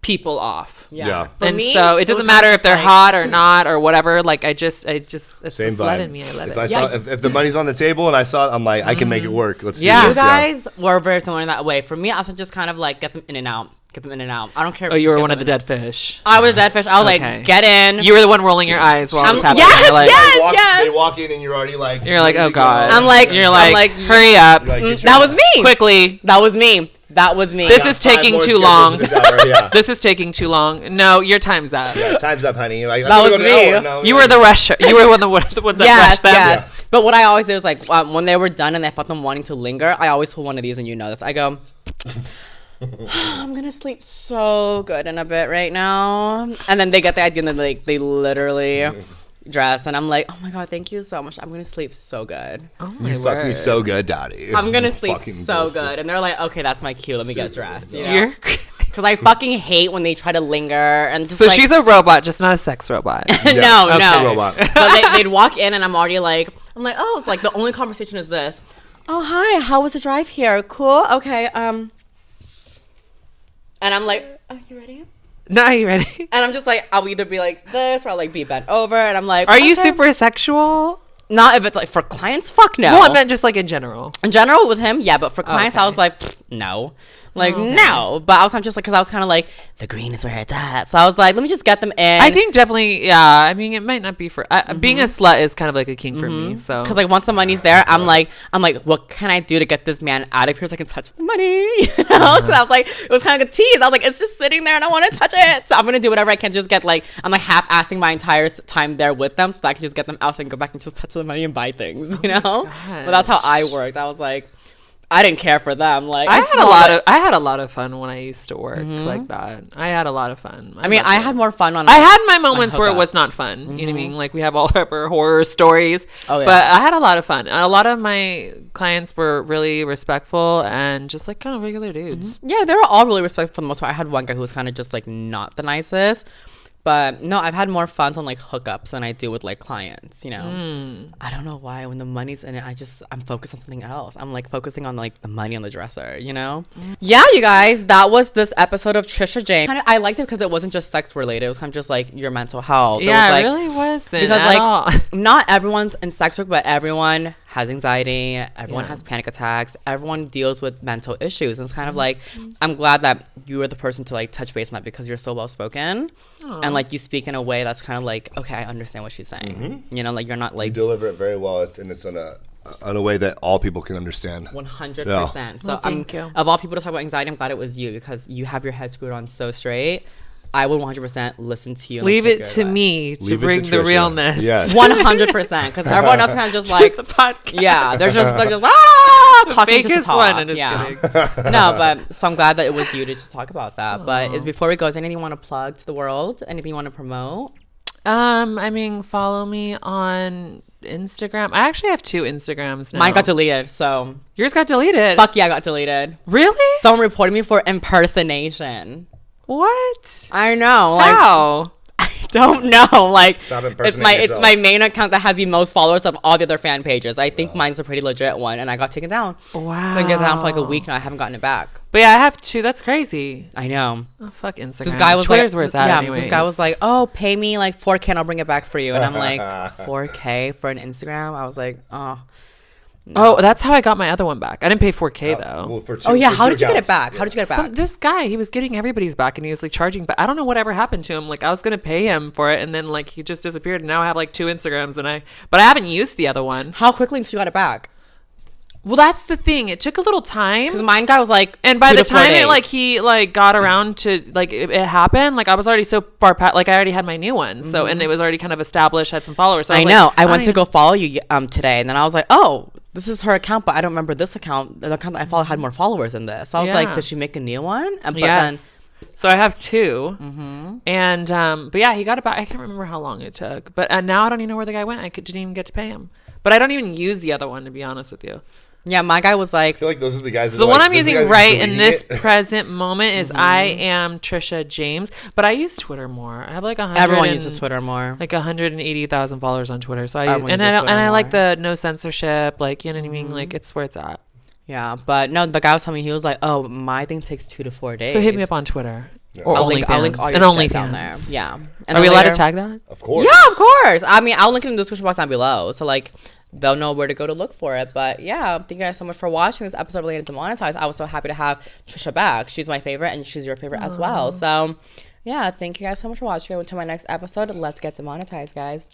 people off. Yeah. For And me, so it doesn't was matter kinda if they're just hot or not or whatever. Like I just it's Same the slut vibe. in me. I love if it. I saw, if the money's on the table and I saw it, I'm like, I can make it work. Let's Yeah. do You this. guys were very similar in that way. For me, I was just kind of like get them in and out. Get them in and out. I don't care. Oh, you were Just one get of the them dead fish. in. I was a dead fish. I was Okay. like, get in. You were the one rolling your eyes while it was happening. yes, You're like, yes. They walk in and you're already like, You're like, ready oh to go. god. I'm like, you're I'm like, like, hurry up, You're like, get your- that was me. quickly. That was me. That was me. This Got is 5 taking more too scheduled long. for this hour, yeah. This is taking too long. No, your time's up. Yeah, time's up, honey. Like, That I'm was gonna go to me. the hour. No, You no. were the rusher. You were one of the ones that yes, rushed them. yes. But what I always do is like when they were done and I felt them wanting to linger, I always pull one of these, and you know this. I go, I'm gonna sleep so good in a bit right now, and then they get the idea, and then they literally dress, and I'm like, oh my god, thank you so much. I'm gonna sleep so good. Oh my You fuck me word. so good, daddy. I'm gonna sleep Fucking so bullshit. good, and they're like, okay, that's my cue. Let me get dressed. You know, You're because I fucking hate when they try to linger and just so like, she's a robot, just not a sex robot. no, Yeah, no. robot. But they'd walk in, and I'm already like, I'm like, oh, it's like the only conversation is this. Oh, hi. How was the drive here? Cool. Okay. And I'm like, are you ready? No, are you ready? And I'm just like, I'll either be like this or I'll like be bent over, and I'm like, Are you okay. super sexual? Not if it's like for clients. Fuck no. Well, I meant just like in general. In general with him, yeah, but for clients, I Okay. was like, no. Like, no. But I was just like, because I was kind of like, the green is where it's at. So I was like, let me just get them in. I think definitely, yeah. I mean, it might not be for being a slut is kind of like a king for me. So Because like once the money's there, I'm like, what can I do to get this man out of here so I can touch the money? You know? So I was like, it was kind of a tease. I was like, it's just sitting there and I want to touch it. So I'm gonna do whatever I can. Just get like, I'm like half-assing my entire time there with them so that I can just get them out so I can go back and just touch the money and buy things. You know? But that's how I worked. I was like, I didn't care for them. Like I just had a saw lot that- of I had a lot of fun when I used to work like that. I had a lot of fun. I mean, loved I it. had more fun on. I had my moments where it was hookups. not fun. You know what I mean? Like we have all our horror stories. Oh, yeah. But I had a lot of fun. And a lot of my clients were really respectful and just like kind of regular dudes. Yeah, they were all really respectful for the most part. I had one guy who was kind of just like not the nicest, But no, I've had more fun on like hookups than I do with like clients, you know. I don't know why. When the money's in it, I'm focused on something else. I'm like focusing on like the money on the dresser, you know. Yeah, you guys, that was this episode of Trisha James. I liked it because it wasn't just sex related. It was kind of just like your mental health. Yeah, it, it really wasn't because at like all. not everyone's in sex work, but everyone has anxiety. Everyone has panic attacks. Everyone deals with mental issues, and it's kind of like I'm glad that you were the person to like touch base on that because you're so well spoken. And like you speak in a way that's kind of like, okay, I understand what she's saying. You know, like you're not like you deliver it very well. It's in a way that all people can understand. 100%. Yeah. So Well, thank you. Of all people to talk about anxiety, I'm glad it was you because you have your head screwed on so straight. I would 100% listen to you. And Leave take it care to of me to Leave it bring to the Trisha. realness. Yes. 100%, because everyone else kind of just like The podcast. yeah, they're just talking just to fakest talk. one, and just yeah. kidding. No, but so I'm glad that it was you to just talk about that. But before we go, is there anything you want to plug to the world? Anything you want to promote? I mean, follow me on Instagram. I actually have 2 Instagrams now. Mine got deleted, so Yours got deleted. fuck yeah, I got deleted. Really? Someone reported me for impersonation. What? I know. Like, How? I don't know. Like Stop it's impersonating yourself. my main account that has the most followers of all the other fan pages. I think mine's a pretty legit one, and I got taken down. Wow. So I get down for like a week, and I haven't gotten it back. But yeah, I have 2. That's crazy. I know. Oh, fuck Instagram. This guy was Twitter's like, where it's at anyways. this guy was like, oh, pay me like $4K and I'll bring it back for you. And I'm like, $4K for an Instagram? I was like, oh. No. Oh, that's how I got my other one back. I didn't pay $4K though. Well, for Oh yeah, for how two did you get it accounts. back? Yeah. How did you get it back? This guy, he was getting everybody's back and he was like charging, but I don't know whatever happened to him. Like I was gonna pay him for it and then like he just disappeared and now I have like 2 Instagrams but I haven't used the other one. How quickly did you got it back? Well, that's the thing. It took a little time. Because mine guy was like, And by 2 the to 4 time days. it like he like got around to like it happened, like I was already so far like I already had my new one. So and it was already kind of established, had some followers. So I was know. like, I went to don't go follow you today, and then I was like, oh, this is her account, but I don't remember this account. The account that I followed had more followers than this. So I was like, Yeah. did she make a new one? And, but yes. So I have 2, and but yeah, he got it back. I can't remember how long it took, but now I don't even know where the guy went. Didn't even get to pay him, but I don't even use the other one to be honest with you. yeah, my guy was like, I feel like those are the guys. So the one I'm using right in this It. present moment is I am Trisha James, but I use Twitter more. I have like 100. everyone uses Twitter more. Like 180,000 followers on Twitter. So Everyone and uses I Twitter like more. the no censorship. Like you know what I mean. Like it's where it's at. Yeah, but no, the guy was telling me, he was like, oh, my thing takes 2 to 4 days. So hit me up on Twitter or I'll link all OnlyFans. your And shit down there. OnlyFans. Yeah. And Are we then allowed to later- tag that? Of course. Yeah, of course. I mean, I'll link it in the description box down below. So, like, they'll know where to go to look for it. But, yeah, thank you guys so much for watching this episode of Elena Demonetized. I was so happy to have Trisha back. She's my favorite, and she's your favorite as well. So, yeah, thank you guys so much for watching. Until my next episode, let's get demonetized, guys.